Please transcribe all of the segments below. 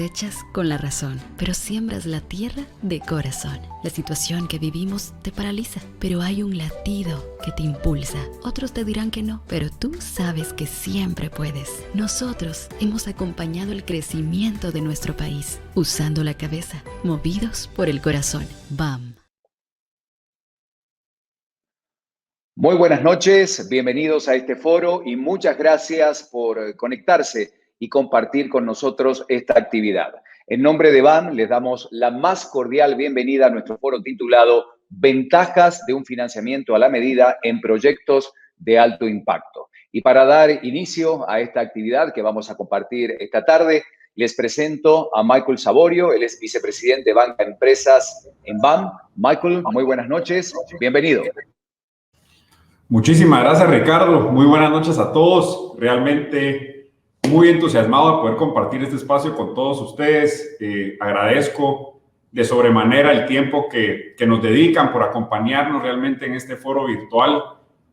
cosechas con la razón, pero siembras la tierra de corazón. La situación que vivimos te paraliza, pero hay un latido que te impulsa. Otros te dirán que no, pero tú sabes que siempre puedes. Nosotros hemos acompañado el crecimiento de nuestro país, usando la cabeza, movidos por el corazón. BAM. Muy buenas noches, bienvenidos a este foro y muchas gracias por conectarse y compartir con nosotros esta actividad. En nombre de BAM les damos la más cordial bienvenida a nuestro foro titulado Ventajas de un financiamiento a la medida en proyectos de alto impacto. Y para dar inicio a esta actividad que vamos a compartir esta tarde, les presento a Michael Saborio, él es vicepresidente de Banca Empresas en BAM. Michael, muy buenas noches, bienvenido. Muchísimas gracias, Ricardo. Muy buenas noches a todos. Realmente muy entusiasmado de poder compartir este espacio con todos ustedes. Agradezco de sobremanera el tiempo que nos dedican por acompañarnos realmente en este foro virtual,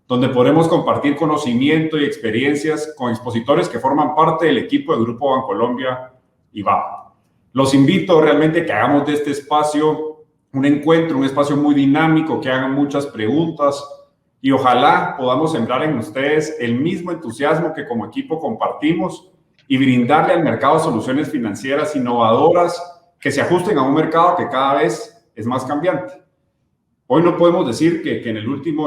donde podremos compartir conocimiento y experiencias con expositores que forman parte del equipo del Grupo Bancolombia y BAM. Los invito realmente a que hagamos de este espacio un encuentro, un espacio muy dinámico, que hagan muchas preguntas, y ojalá podamos sembrar en ustedes el mismo entusiasmo que como equipo compartimos y brindarle al mercado soluciones financieras innovadoras que se ajusten a un mercado que cada vez es más cambiante. Hoy no podemos decir que en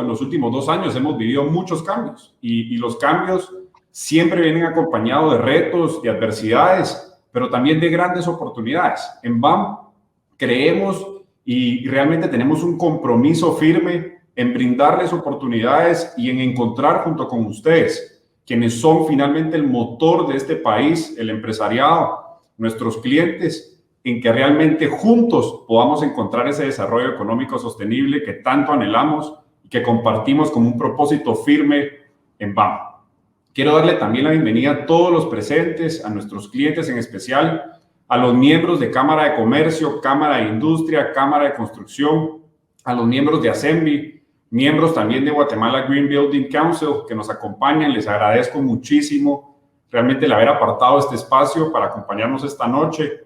los últimos 2 años hemos vivido muchos cambios y los cambios siempre vienen acompañados de retos, de adversidades, pero también de grandes oportunidades. En BAM creemos y realmente tenemos un compromiso firme en brindarles oportunidades y en encontrar junto con ustedes, quienes son finalmente el motor de este país, el empresariado, nuestros clientes, en que realmente juntos podamos encontrar ese desarrollo económico sostenible que tanto anhelamos y que compartimos como un propósito firme en BAM. Quiero darle también la bienvenida a todos los presentes, a nuestros clientes en especial, a los miembros de Cámara de Comercio, Cámara de Industria, Cámara de Construcción, a los miembros de ASEMBI, miembros también de Guatemala Green Building Council que nos acompañan. Les agradezco muchísimo realmente el haber apartado este espacio para acompañarnos esta noche.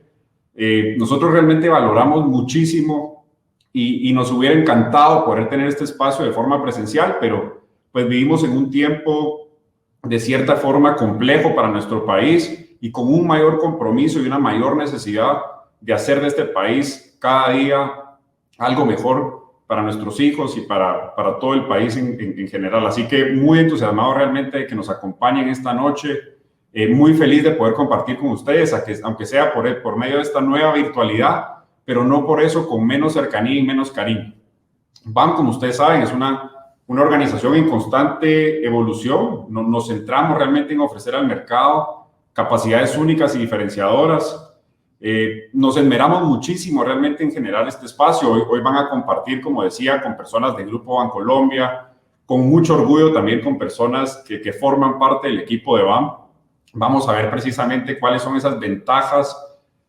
Nosotros realmente valoramos muchísimo y nos hubiera encantado poder tener este espacio de forma presencial, pero pues vivimos en un tiempo de cierta forma complejo para nuestro país y con un mayor compromiso y una mayor necesidad de hacer de este país cada día algo mejor para nuestros hijos y para todo el país en general. Así que muy entusiasmado realmente de que nos acompañen esta noche. Muy feliz de poder compartir con ustedes, aunque sea por medio de esta nueva virtualidad, pero no por eso con menos cercanía y menos cariño. BAM, como ustedes saben, es una organización en constante evolución. Nos centramos realmente en ofrecer al mercado capacidades únicas y diferenciadoras. Nos esmeramos muchísimo realmente en generar este espacio. Hoy van a compartir, como decía, con personas del Grupo Bancolombia, con mucho orgullo también con personas que forman parte del equipo de BAM. Vamos a ver precisamente cuáles son esas ventajas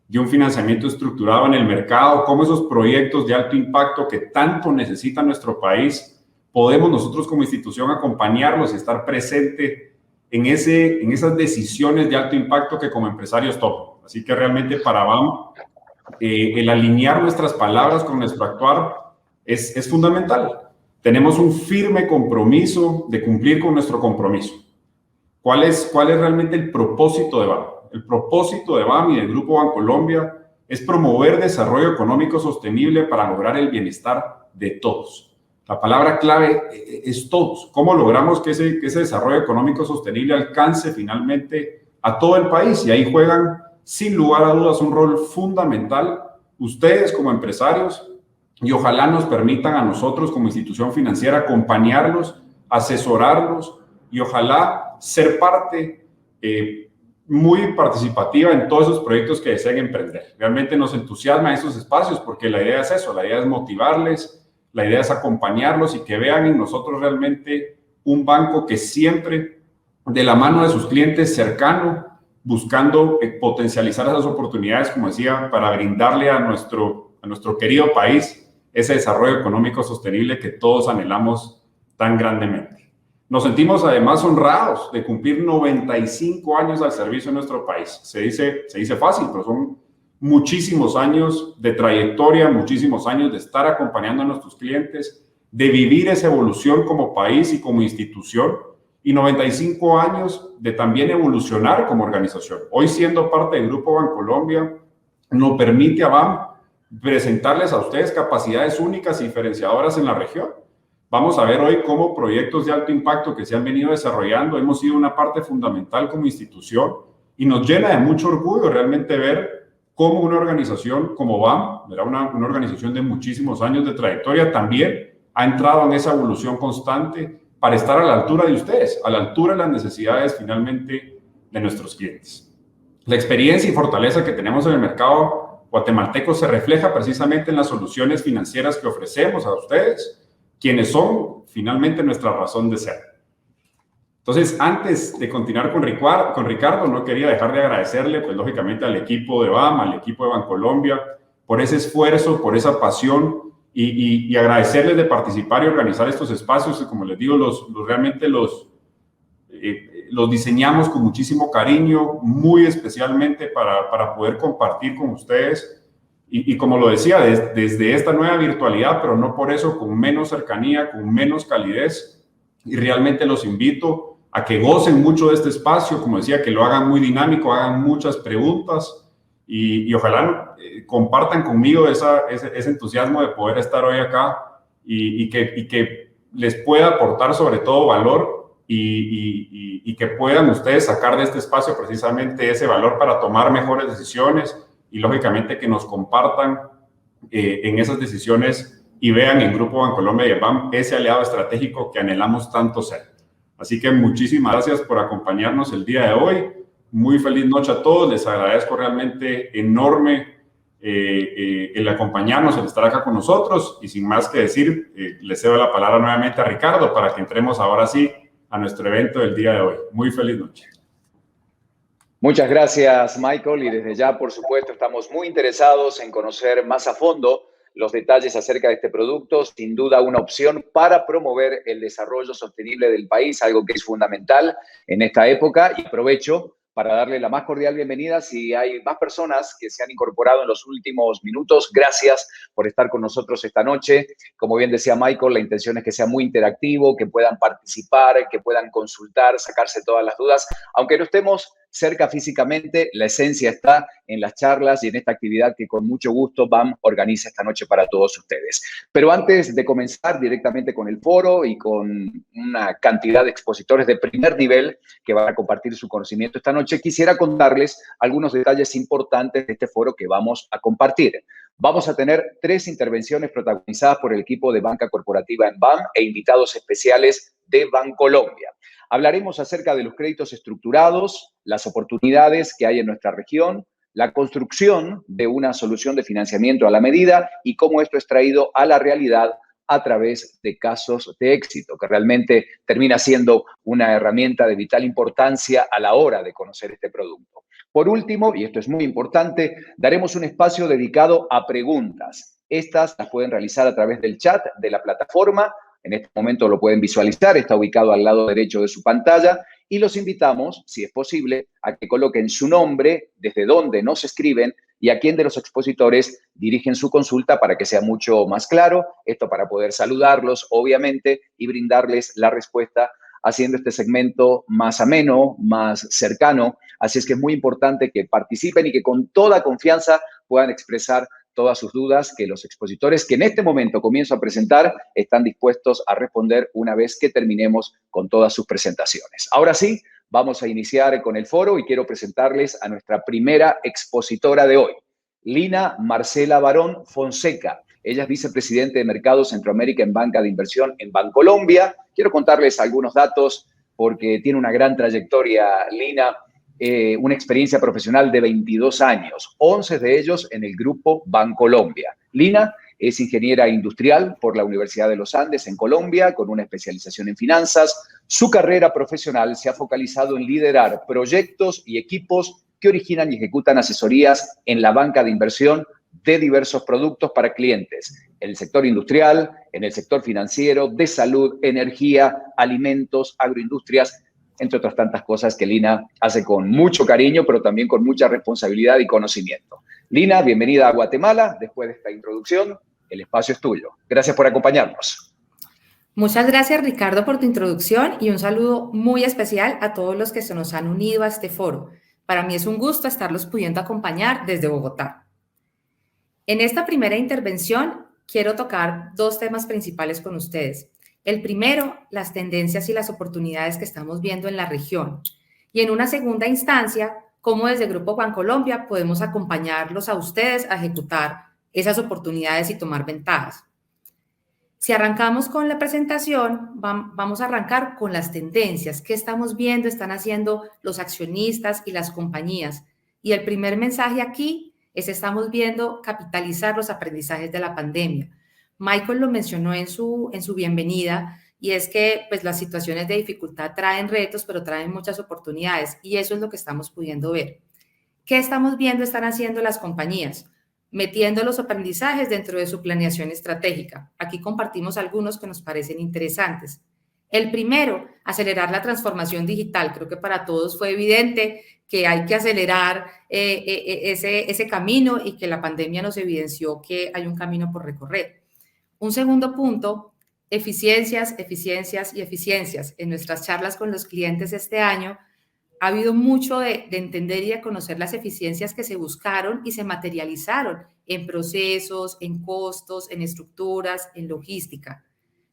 de un financiamiento estructurado en el mercado, cómo esos proyectos de alto impacto que tanto necesita nuestro país, podemos nosotros como institución acompañarlos y estar presente en esas decisiones de alto impacto que como empresarios toman. Así que realmente para BAM, el alinear nuestras palabras con nuestro actuar es fundamental. Tenemos un firme compromiso de cumplir con nuestro compromiso. ¿Cuál es realmente el propósito de BAM? El propósito de BAM y del Grupo Bancolombia es promover desarrollo económico sostenible para lograr el bienestar de todos. La palabra clave es todos. ¿Cómo logramos que ese desarrollo económico sostenible alcance finalmente a todo el país? Y ahí juegan, sin lugar a dudas, un rol fundamental ustedes como empresarios, y ojalá nos permitan a nosotros como institución financiera acompañarlos, asesorarlos y ojalá ser parte muy participativa en todos esos proyectos que deseen emprender. Realmente nos entusiasma esos espacios porque la idea es eso, la idea es motivarles, la idea es acompañarlos y que vean en nosotros realmente un banco que siempre de la mano de sus clientes cercano, buscando potencializar esas oportunidades, como decía, para brindarle a nuestro querido país ese desarrollo económico sostenible que todos anhelamos tan grandemente. Nos sentimos además honrados de cumplir 95 años al servicio de nuestro país. Se dice fácil, pero muchísimos años de trayectoria, muchísimos años de estar acompañando a nuestros clientes, de vivir esa evolución como país y como institución, y 95 años de también evolucionar como organización. Hoy, siendo parte del Grupo Bancolombia, nos permite a BAM presentarles a ustedes capacidades únicas y diferenciadoras en la región. Vamos a ver hoy cómo proyectos de alto impacto que se han venido desarrollando hemos sido una parte fundamental como institución, y nos llena de mucho orgullo realmente ver cómo una organización como BAM, una organización de muchísimos años de trayectoria, también ha entrado en esa evolución constante para estar a la altura de ustedes, a la altura de las necesidades finalmente de nuestros clientes. La experiencia y fortaleza que tenemos en el mercado guatemalteco se refleja precisamente en las soluciones financieras que ofrecemos a ustedes, quienes son finalmente nuestra razón de ser. Entonces, antes de continuar con Ricardo, no quería dejar de agradecerle, pues lógicamente al equipo de BAM, al equipo de Bancolombia, por ese esfuerzo, por esa pasión, y agradecerles de participar y organizar estos espacios, que como les digo, realmente los diseñamos con muchísimo cariño, muy especialmente para poder compartir con ustedes, y como lo decía, desde esta nueva virtualidad, pero no por eso con menos cercanía, con menos calidez, y realmente los invito a que gocen mucho de este espacio, como decía, que lo hagan muy dinámico, hagan muchas preguntas, y ojalá compartan conmigo ese entusiasmo de poder estar hoy acá, y que les pueda aportar sobre todo valor, y que puedan ustedes sacar de este espacio precisamente ese valor para tomar mejores decisiones, y lógicamente que nos compartan en esas decisiones y vean en Grupo Bancolombia y BAM ese aliado estratégico que anhelamos tanto ser. Así que muchísimas gracias por acompañarnos el día de hoy. Muy feliz noche a todos. Les agradezco realmente enorme el acompañarnos, el estar acá con nosotros. Y sin más que decir, le cedo la palabra nuevamente a Ricardo para que entremos ahora sí a nuestro evento del día de hoy. Muy feliz noche. Muchas gracias, Michael. Y desde ya, por supuesto, estamos muy interesados en conocer más a fondo los detalles acerca de este producto. Sin duda, una opción para promover el desarrollo sostenible del país, algo que es fundamental en esta época. Y aprovecho para darle la más cordial bienvenida. Si hay más personas que se han incorporado en los últimos minutos, gracias por estar con nosotros esta noche. Como bien decía Michael, la intención es que sea muy interactivo, que puedan participar, que puedan consultar, sacarse todas las dudas. Aunque no estemos cerca físicamente, la esencia está en las charlas y en esta actividad que con mucho gusto BAM organiza esta noche para todos ustedes. Pero antes de comenzar directamente con el foro y con una cantidad de expositores de primer nivel que van a compartir su conocimiento esta noche, quisiera contarles algunos detalles importantes de este foro que vamos a compartir. Vamos a tener 3 intervenciones protagonizadas por el equipo de banca corporativa en BAM e invitados especiales de Bancolombia. Hablaremos acerca de los créditos estructurados, las oportunidades que hay en nuestra región, la construcción de una solución de financiamiento a la medida y cómo esto es traído a la realidad a través de casos de éxito, que realmente termina siendo una herramienta de vital importancia a la hora de conocer este producto. Por último, y esto es muy importante, daremos un espacio dedicado a preguntas. Estas las pueden realizar a través del chat de la plataforma. En este momento lo pueden visualizar, está ubicado al lado derecho de su pantalla, y los invitamos, si es posible, a que coloquen su nombre, desde dónde nos escriben y a quién de los expositores dirigen su consulta para que sea mucho más claro. Esto para poder saludarlos, obviamente, y brindarles la respuesta, haciendo este segmento más ameno, más cercano. Así es que es muy importante que participen y que con toda confianza puedan expresar todas sus dudas, que los expositores que en este momento comienzo a presentar están dispuestos a responder una vez que terminemos con todas sus presentaciones. Ahora sí, vamos a iniciar con el foro y quiero presentarles a nuestra primera expositora de hoy, Lina Marcela Barón Fonseca. Ella es vicepresidente de Mercado Centroamérica en Banca de Inversión en Bancolombia. Quiero contarles algunos datos porque tiene una gran trayectoria, Lina. Una experiencia profesional de 22 años, 11 de ellos en el grupo Bancolombia. Lina es ingeniera industrial por la Universidad de los Andes en Colombia, con una especialización en finanzas. Su carrera profesional se ha focalizado en liderar proyectos y equipos que originan y ejecutan asesorías en la banca de inversión de diversos productos para clientes en el sector industrial, en el sector financiero, de salud, energía, alimentos, agroindustrias, entre otras tantas cosas que Lina hace con mucho cariño, pero también con mucha responsabilidad y conocimiento. Lina, bienvenida a Guatemala. Después de esta introducción, el espacio es tuyo. Gracias por acompañarnos. Muchas gracias, Ricardo, por tu introducción y un saludo muy especial a todos los que se nos han unido a este foro. Para mí es un gusto estarlos pudiendo acompañar desde Bogotá. En esta primera intervención quiero tocar dos temas principales con ustedes. El primero, las tendencias y las oportunidades que estamos viendo en la región. Y en una segunda instancia, cómo desde Grupo Bancolombia podemos acompañarlos a ustedes a ejecutar esas oportunidades y tomar ventajas. Si arrancamos con la presentación, vamos a arrancar con las tendencias. ¿Qué estamos viendo? Están haciendo los accionistas y las compañías. Y el primer mensaje aquí es: estamos viendo capitalizar los aprendizajes de la pandemia. Michael lo mencionó en su bienvenida, y es que pues, las situaciones de dificultad traen retos, pero traen muchas oportunidades, y eso es lo que estamos pudiendo ver. ¿Qué estamos viendo están haciendo las compañías? Metiendo los aprendizajes dentro de su planeación estratégica. Aquí compartimos algunos que nos parecen interesantes. El primero, acelerar la transformación digital. Creo que para todos fue evidente que hay que acelerar ese camino, y que la pandemia nos evidenció que hay un camino por recorrer. Un segundo punto, eficiencias, eficiencias y eficiencias. En nuestras charlas con los clientes este año, ha habido mucho de entender y de conocer las eficiencias que se buscaron y se materializaron en procesos, en costos, en estructuras, en logística.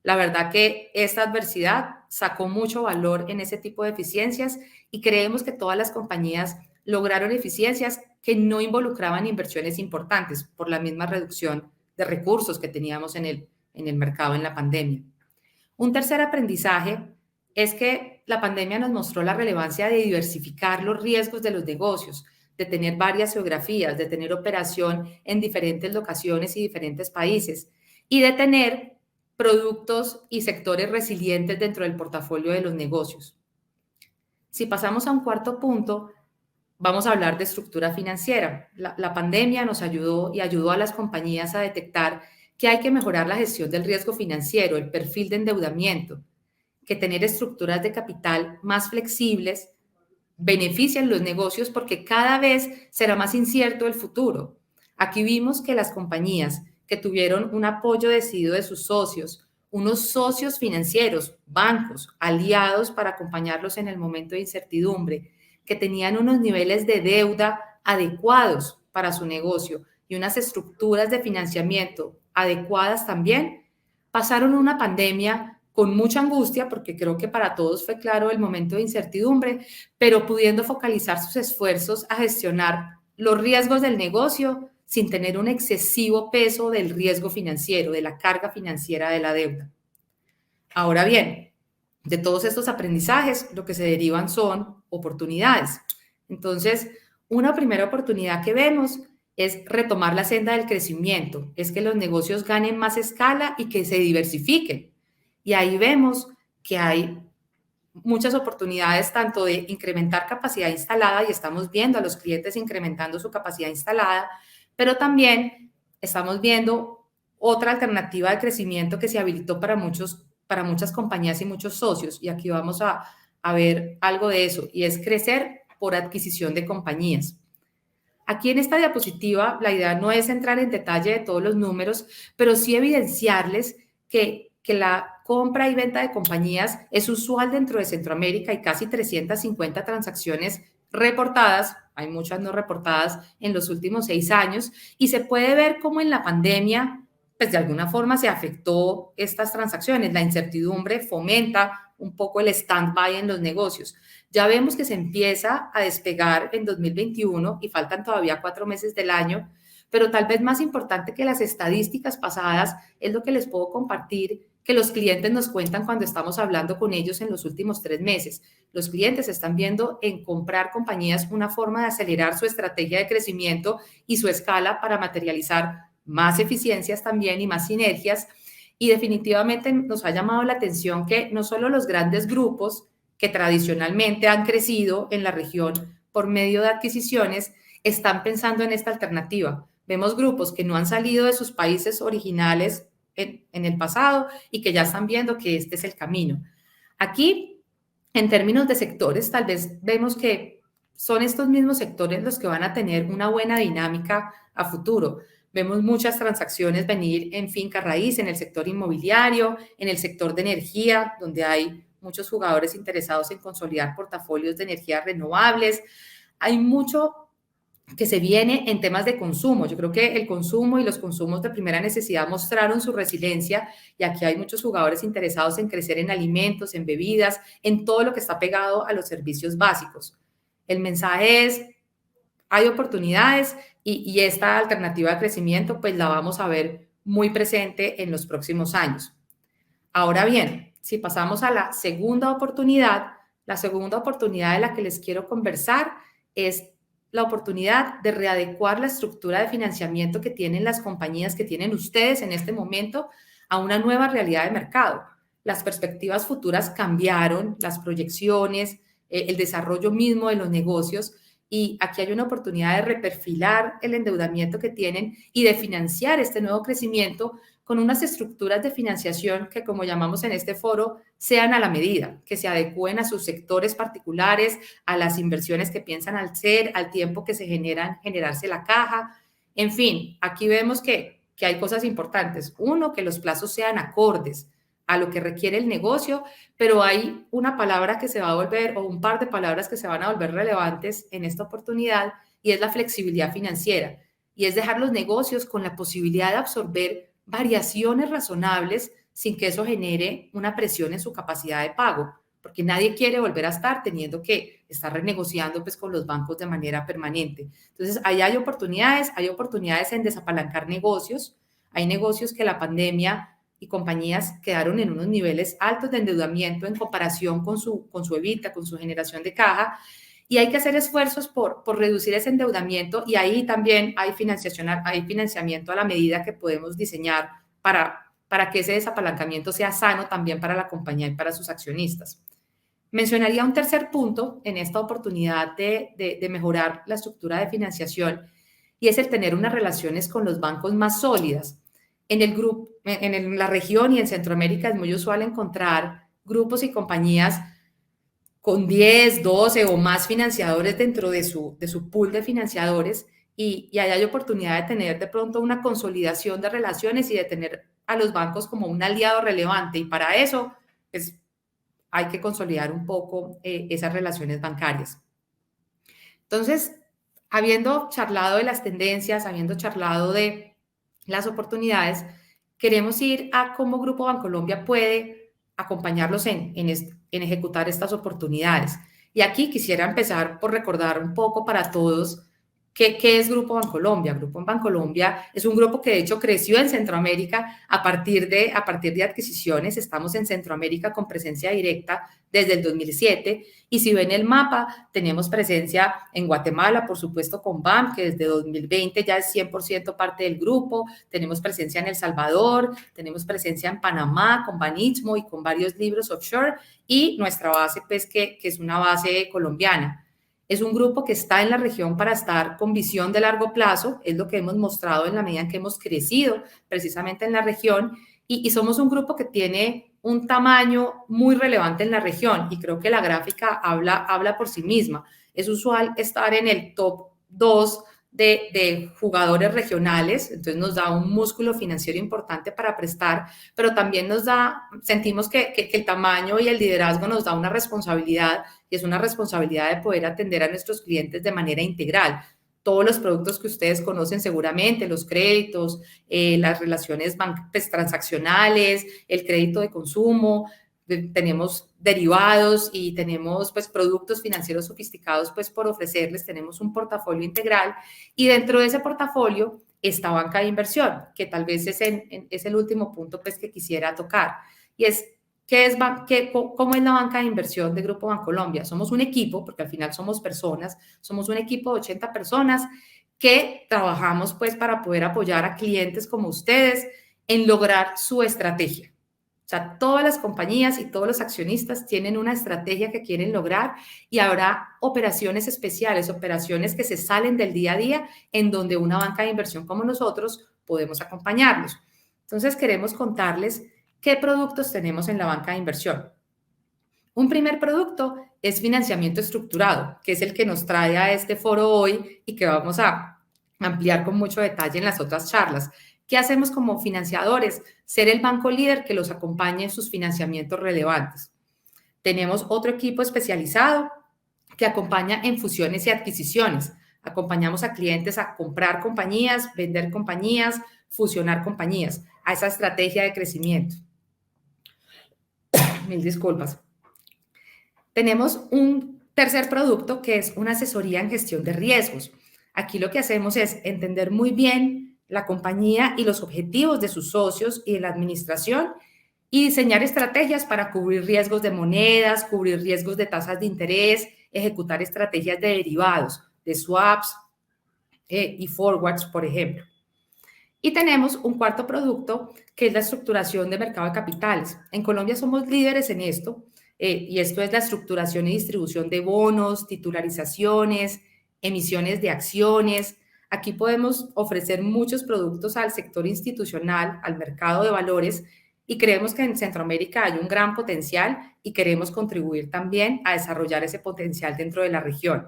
La verdad que esta adversidad sacó mucho valor en ese tipo de eficiencias, y creemos que todas las compañías lograron eficiencias que no involucraban inversiones importantes por la misma reducción de recursos que teníamos en el mercado en la pandemia. Un tercer aprendizaje es que la pandemia nos mostró la relevancia de diversificar los riesgos de los negocios, de tener varias geografías, de tener operación en diferentes locaciones y diferentes países, y de tener productos y sectores resilientes dentro del portafolio de los negocios. Si pasamos a un cuarto punto, vamos a hablar de estructura financiera. La pandemia nos ayudó y ayudó a las compañías a detectar que hay que mejorar la gestión del riesgo financiero, el perfil de endeudamiento, que tener estructuras de capital más flexibles benefician los negocios porque cada vez será más incierto el futuro. Aquí vimos que las compañías que tuvieron un apoyo decidido de sus socios, unos socios financieros, bancos, aliados para acompañarlos en el momento de incertidumbre, que tenían unos niveles de deuda adecuados para su negocio y unas estructuras de financiamiento adecuadas también, pasaron una pandemia con mucha angustia, porque creo que para todos fue claro el momento de incertidumbre, pero pudiendo focalizar sus esfuerzos a gestionar los riesgos del negocio sin tener un excesivo peso del riesgo financiero, de la carga financiera de la deuda. Ahora bien, de todos estos aprendizajes, lo que se derivan son oportunidades. Entonces, una primera oportunidad que vemos es retomar la senda del crecimiento, es que los negocios ganen más escala y que se diversifiquen. Y ahí vemos que hay muchas oportunidades tanto de incrementar capacidad instalada, y estamos viendo a los clientes incrementando su capacidad instalada, pero también estamos viendo otra alternativa de crecimiento que se habilitó para muchas compañías y muchos socios, y aquí vamos a ver algo de eso, y es crecer por adquisición de compañías. Aquí en esta diapositiva la idea no es entrar en detalle de todos los números, pero sí evidenciarles que la compra y venta de compañías es usual dentro de Centroamérica. Hay casi 350 transacciones reportadas, hay muchas no reportadas en los últimos 6 años, y se puede ver cómo en la pandemia, pues de alguna forma se afectó estas transacciones. La incertidumbre fomenta un poco el stand-by en los negocios. Ya vemos que se empieza a despegar en 2021 y faltan todavía 4 meses del año, pero tal vez más importante que las estadísticas pasadas es lo que les puedo compartir, que los clientes nos cuentan cuando estamos hablando con ellos en los últimos 3 meses. Los clientes están viendo en comprar compañías una forma de acelerar su estrategia de crecimiento y su escala para materializar más eficiencias también y más sinergias. Y definitivamente nos ha llamado la atención que no solo los grandes grupos que tradicionalmente han crecido en la región por medio de adquisiciones están pensando en esta alternativa. Vemos grupos que no han salido de sus países originales en el pasado y que ya están viendo que este es el camino. Aquí En términos de sectores, tal vez vemos que son estos mismos sectores los que van a tener una buena dinámica a futuro. Vemos muchas transacciones venir en finca raíz, en el sector inmobiliario, en el sector de energía, donde hay muchos jugadores interesados en consolidar portafolios de energías renovables. Hay mucho que se viene en temas de consumo. Yo creo que el consumo y los consumos de primera necesidad mostraron su resiliencia y aquí hay muchos jugadores interesados en crecer en alimentos, en bebidas, en todo lo que está pegado a los servicios básicos. El mensaje es, hay oportunidades y esta alternativa de crecimiento pues la vamos a ver muy presente en los próximos años. Ahora bien, si pasamos a la segunda oportunidad de la que les quiero conversar es la oportunidad de readecuar la estructura de financiamiento que tienen las compañías, que tienen ustedes en este momento, a una nueva realidad de mercado. Las perspectivas futuras cambiaron, las proyecciones, el desarrollo mismo de los negocios, y aquí hay una oportunidad de reperfilar el endeudamiento que tienen y de financiar este nuevo crecimiento con unas estructuras de financiación que, como llamamos en este foro, sean a la medida, que se adecúen a sus sectores particulares, a las inversiones que piensan hacer, al tiempo que se generarse la caja. En fin, aquí vemos que hay cosas importantes. Uno, que los plazos sean acordes a lo que requiere el negocio, pero hay una palabra que se va a volver, o un par de palabras que se van a volver relevantes en esta oportunidad, y es la flexibilidad financiera, y es dejar los negocios con la posibilidad de absorber variaciones razonables sin que eso genere una presión en su capacidad de pago, porque nadie quiere volver a estar teniendo que estar renegociando pues con los bancos de manera permanente. Entonces, ahí hay oportunidades en desapalancar negocios. Hay negocios que la pandemia y compañías quedaron en unos niveles altos de endeudamiento en comparación con su EBITDA, con su generación de caja, y hay que hacer esfuerzos por reducir ese endeudamiento, y ahí también hay financiamiento a la medida que podemos diseñar para que ese desapalancamiento sea sano también para la compañía y para sus accionistas. Mencionaría un tercer punto en esta oportunidad de mejorar la estructura de financiación, y es el tener unas relaciones con los bancos más sólidas. En la región y en Centroamérica es muy usual encontrar grupos y compañías con 10, 12 o más financiadores dentro de su pool de financiadores, y ahí hay oportunidad de tener de pronto una consolidación de relaciones y de tener a los bancos como un aliado relevante, y para eso pues, hay que consolidar un poco esas relaciones bancarias. Entonces, habiendo charlado de las tendencias, habiendo charlado de las oportunidades, queremos ir a cómo Grupo Bancolombia puede acompañarlos en ejecutar estas oportunidades. Y aquí quisiera empezar por recordar un poco para todos ¿qué es Grupo Bancolombia? Grupo Bancolombia es un grupo que de hecho creció en Centroamérica a partir de adquisiciones. Estamos en Centroamérica con presencia directa desde el 2007, y si ven el mapa, tenemos presencia en Guatemala, por supuesto con BAM, que desde 2020 ya es 100% parte del grupo. Tenemos presencia en El Salvador, tenemos presencia en Panamá con Banistmo y con varios libros offshore, y nuestra base pues que es una base colombiana. Es un grupo que está en la región para estar con visión de largo plazo, es lo que hemos mostrado en la medida en que hemos crecido precisamente en la región, y somos un grupo que tiene un tamaño muy relevante en la región, y creo que la gráfica habla por sí misma. Es usual estar en el top 2 de jugadores regionales, entonces nos da un músculo financiero importante para prestar, pero también sentimos que el tamaño y el liderazgo nos da una responsabilidad, y es una responsabilidad de poder atender a nuestros clientes de manera integral. Todos los productos que ustedes conocen seguramente, los créditos, las relaciones transaccionales, el crédito de consumo, tenemos derivados y tenemos pues productos financieros sofisticados pues por ofrecerles. Tenemos un portafolio integral, y dentro de ese portafolio está banca de inversión, que tal vez es el último punto pues que quisiera tocar, y es ¿cómo es la banca de inversión de Grupo Bancolombia? Somos un equipo, porque al final somos personas, somos un equipo de 80 personas que trabajamos pues para poder apoyar a clientes como ustedes en lograr su estrategia. O sea, todas las compañías y todos los accionistas tienen una estrategia que quieren lograr, y habrá operaciones especiales, operaciones que se salen del día a día, en donde una banca de inversión como nosotros podemos acompañarlos. Entonces, queremos contarles qué productos tenemos en la banca de inversión. Un primer producto es financiamiento estructurado, que es el que nos trae a este foro hoy y que vamos a ampliar con mucho detalle en las otras charlas. ¿Qué hacemos como financiadores? Ser el banco líder que los acompañe en sus financiamientos relevantes. Tenemos otro equipo especializado que acompaña en fusiones y adquisiciones. Acompañamos a clientes a comprar compañías, vender compañías, fusionar compañías, a esa estrategia de crecimiento. Mil disculpas. Tenemos un tercer producto que es una asesoría en gestión de riesgos. Aquí lo que hacemos es entender muy bien la compañía y los objetivos de sus socios y de la administración y diseñar estrategias para cubrir riesgos de monedas, cubrir riesgos de tasas de interés, ejecutar estrategias de derivados, de swaps y forwards, por ejemplo. Y tenemos un cuarto producto que es la estructuración de mercado de capitales. En Colombia somos líderes en esto, y esto es la estructuración y distribución de bonos, titularizaciones, emisiones de acciones. Aquí podemos ofrecer muchos productos al sector institucional, al mercado de valores, y creemos que en Centroamérica hay un gran potencial y queremos contribuir también a desarrollar ese potencial dentro de la región.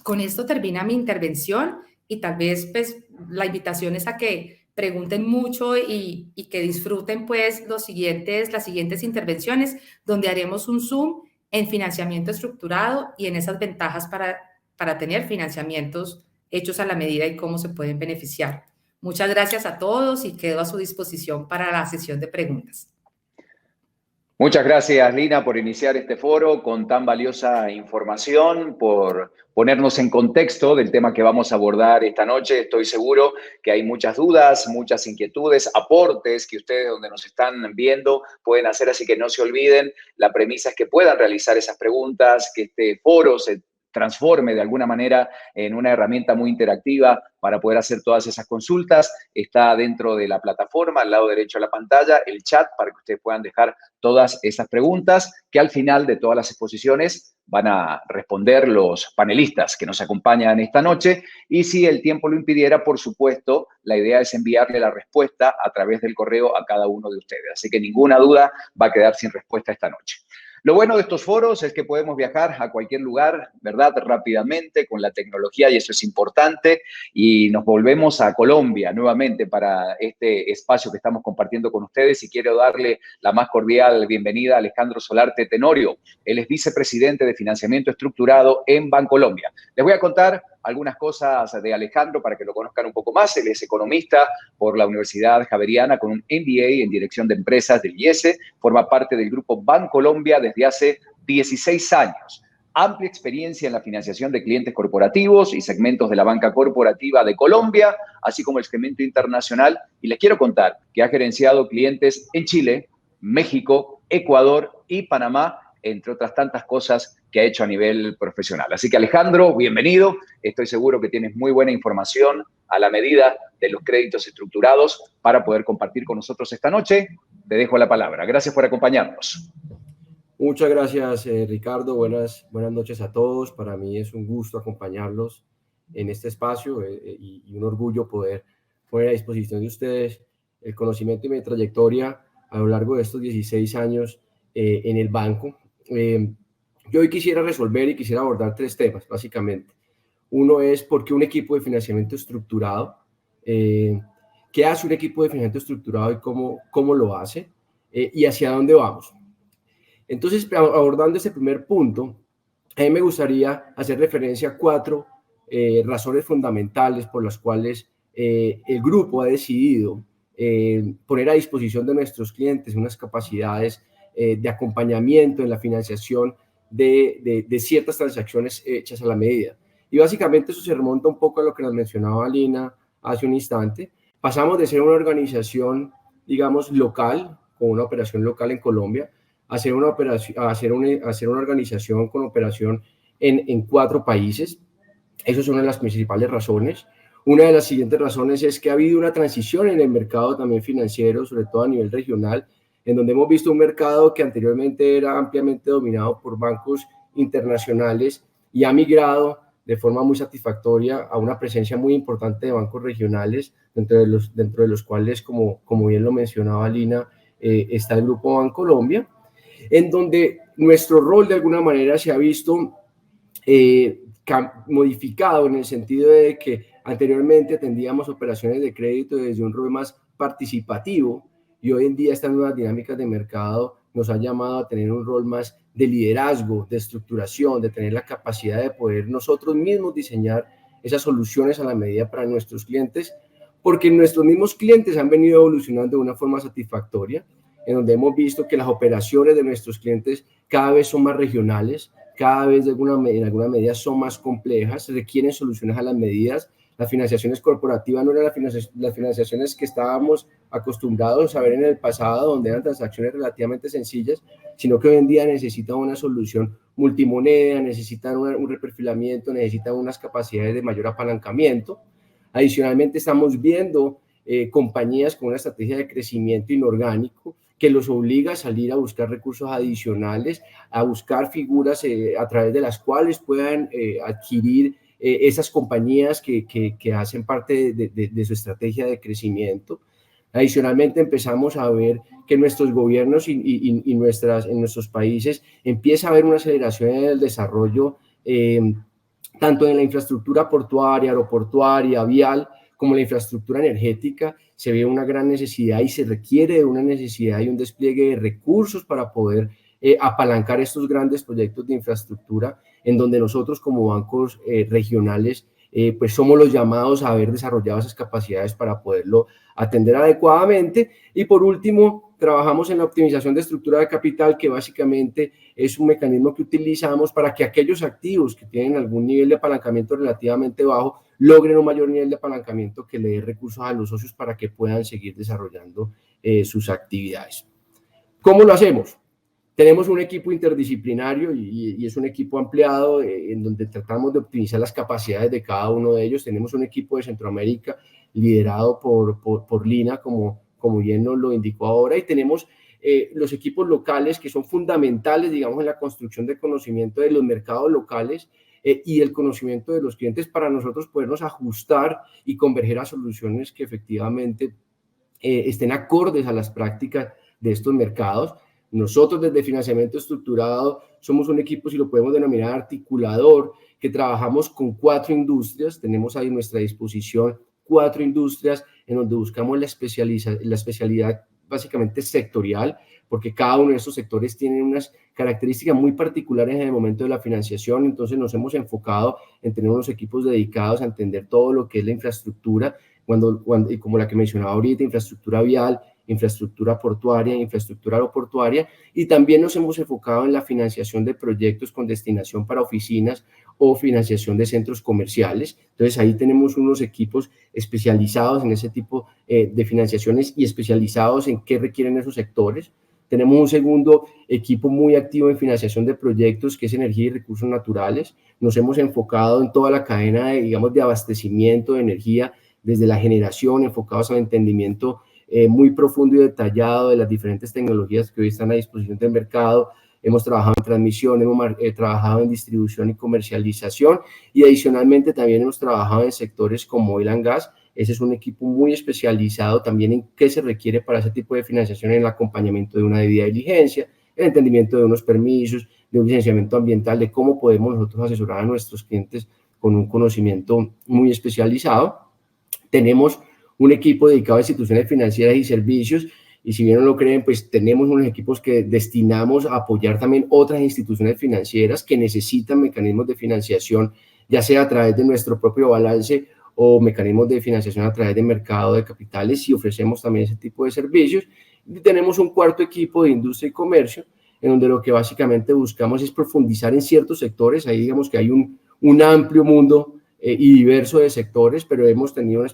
Con esto termina mi intervención y tal vez pues, la invitación es a que pregunten mucho y que disfruten pues las siguientes intervenciones donde haremos un zoom en financiamiento estructurado y en esas ventajas para tener financiamientos hechos a la medida y cómo se pueden beneficiar. Muchas gracias a todos y quedo a su disposición para la sesión de preguntas. Muchas gracias, Lina, por iniciar este foro con tan valiosa información, por ponernos en contexto del tema que vamos a abordar esta noche. Estoy seguro que hay muchas dudas, muchas inquietudes, aportes que ustedes donde nos están viendo pueden hacer, así que no se olviden. La premisa es que puedan realizar esas preguntas, que este foro se transforme de alguna manera en una herramienta muy interactiva para poder hacer todas esas consultas. Está dentro de la plataforma, al lado derecho de la pantalla, el chat para que ustedes puedan dejar todas esas preguntas que al final de todas las exposiciones van a responder los panelistas que nos acompañan esta noche. Y si el tiempo lo impidiera, por supuesto, la idea es enviarle la respuesta a través del correo a cada uno de ustedes. Así que ninguna duda va a quedar sin respuesta esta noche. Lo bueno de estos foros es que podemos viajar a cualquier lugar, ¿verdad? Rápidamente con la tecnología y eso es importante. Y nos volvemos a Colombia nuevamente para este espacio que estamos compartiendo con ustedes y quiero darle la más cordial bienvenida a Alejandro Solarte Tenorio. Él es vicepresidente de Financiamiento Estructurado en Bancolombia. Les voy a contar algunas cosas de Alejandro para que lo conozcan un poco más. Él es economista por la Universidad Javeriana con un MBA en Dirección de Empresas del IESE. Forma parte del grupo Bancolombia desde hace 16 años. Amplia experiencia en la financiación de clientes corporativos y segmentos de la banca corporativa de Colombia, así como el segmento internacional. Y les quiero contar que ha gerenciado clientes en Chile, México, Ecuador y Panamá, entre otras tantas cosas que ha hecho a nivel profesional. Así que Alejandro, bienvenido. Estoy seguro que tienes muy buena información a la medida de los créditos estructurados para poder compartir con nosotros esta noche. Te dejo la palabra. Gracias por acompañarnos. Muchas gracias, Ricardo. Buenas noches a todos. Para mí es un gusto acompañarlos en este espacio y un orgullo poder poner a disposición de ustedes el conocimiento y mi trayectoria a lo largo de estos 16 años en el banco. Yo hoy quisiera resolver y quisiera abordar 3 temas, básicamente. Uno es por qué un equipo de financiamiento estructurado, qué hace un equipo de financiamiento estructurado y cómo lo hace, y hacia dónde vamos. Entonces, abordando este primer punto, a mí me gustaría hacer referencia a 4 razones fundamentales por las cuales el grupo ha decidido poner a disposición de nuestros clientes unas capacidades de acompañamiento en la financiación de ciertas transacciones hechas a la medida. Y básicamente eso se remonta un poco a lo que nos mencionaba Lina hace un instante. Pasamos de ser una organización, digamos, local, con una operación local en Colombia, a ser una organización con operación en 4 países. Esas son una de las principales razones. Una de las siguientes razones es que ha habido una transición en el mercado también financiero, sobre todo a nivel regional, en donde hemos visto un mercado que anteriormente era ampliamente dominado por bancos internacionales y ha migrado de forma muy satisfactoria a una presencia muy importante de bancos regionales, dentro de los cuales, como bien lo mencionaba Lina, está el Grupo Bancolombia. en donde nuestro rol de alguna manera se ha visto modificado en el sentido de que anteriormente atendíamos operaciones de crédito desde un rol más participativo y hoy en día estas nuevas dinámicas de mercado nos han llamado a tener un rol más de liderazgo, de estructuración, de tener la capacidad de poder nosotros mismos diseñar esas soluciones a la medida para nuestros clientes, porque nuestros mismos clientes han venido evolucionando de una forma satisfactoria, en donde hemos visto que las operaciones de nuestros clientes cada vez son más regionales, cada vez en alguna medida son más complejas, requieren soluciones a las medidas. Las financiaciones corporativas no eran las financiaciones que estábamos acostumbrados a ver en el pasado, donde eran transacciones relativamente sencillas, sino que hoy en día necesitan una solución multimoneda, necesitan un reperfilamiento, necesitan unas capacidades de mayor apalancamiento. Adicionalmente, estamos viendo compañías con una estrategia de crecimiento inorgánico que los obliga a salir a buscar recursos adicionales, a buscar figuras a través de las cuales puedan adquirir esas compañías que hacen parte de su estrategia de crecimiento. Adicionalmente, empezamos a ver que nuestros gobiernos y en nuestros países empieza a haber una aceleración en el desarrollo tanto en la infraestructura portuaria, aeroportuaria, vial, como la infraestructura energética. Se ve una gran necesidad y se requiere de una necesidad y un despliegue de recursos para poder apalancar estos grandes proyectos de infraestructura, en donde nosotros como bancos regionales pues somos los llamados a haber desarrollado esas capacidades para poderlo atender adecuadamente. Y por último, trabajamos en la optimización de estructura de capital, que básicamente es un mecanismo que utilizamos para que aquellos activos que tienen algún nivel de apalancamiento relativamente bajo logren un mayor nivel de apalancamiento que le dé recursos a los socios para que puedan seguir desarrollando sus actividades. ¿Cómo lo hacemos? Tenemos un equipo interdisciplinario y es un equipo ampliado en donde tratamos de optimizar las capacidades de cada uno de ellos. Tenemos un equipo de Centroamérica liderado por Lina, como bien nos lo indicó ahora, y tenemos los equipos locales que son fundamentales, digamos, en la construcción de conocimiento de los mercados locales y el conocimiento de los clientes para nosotros podernos ajustar y converger a soluciones que efectivamente estén acordes a las prácticas de estos mercados. Nosotros desde Financiamiento Estructurado somos un equipo, si lo podemos denominar, articulador, que trabajamos con 4 industrias. Tenemos ahí a nuestra disposición 4 industrias en donde buscamos la especialidad básicamente sectorial, porque cada uno de estos sectores tiene unas características muy particulares en el momento de la financiación. Entonces nos hemos enfocado en tener unos equipos dedicados a entender todo lo que es la infraestructura, y como la que mencionaba ahorita, infraestructura vial, infraestructura portuaria, infraestructura aeroportuaria, y también nos hemos enfocado en la financiación de proyectos con destinación para oficinas o financiación de centros comerciales. Entonces ahí tenemos unos equipos especializados en ese tipo de financiaciones y especializados en qué requieren esos sectores. Tenemos un segundo equipo muy activo en financiación de proyectos, que es energía y recursos naturales. Nos hemos enfocado en toda la cadena de abastecimiento de energía, desde la generación, enfocados al entendimiento muy profundo y detallado de las diferentes tecnologías que hoy están a disposición del mercado. Hemos trabajado en transmisión, hemos trabajado en distribución y comercialización, y adicionalmente también hemos trabajado en sectores como oil and gas. Ese es un equipo muy especializado también en qué se requiere para ese tipo de financiación, en el acompañamiento de una debida diligencia, el entendimiento de unos permisos, de un licenciamiento ambiental, de cómo podemos nosotros asesorar a nuestros clientes con un conocimiento muy especializado. Tenemos un equipo dedicado a instituciones financieras y servicios, y si bien no lo creen, pues tenemos unos equipos que destinamos a apoyar también otras instituciones financieras que necesitan mecanismos de financiación, ya sea a través de nuestro propio balance o mecanismos de financiación a través de mercado de capitales, y ofrecemos también ese tipo de servicios. Y tenemos un cuarto equipo de industria y comercio, en donde lo que básicamente buscamos es profundizar en ciertos sectores. Ahí digamos que hay un amplio mundo y diverso de sectores, pero hemos tenido una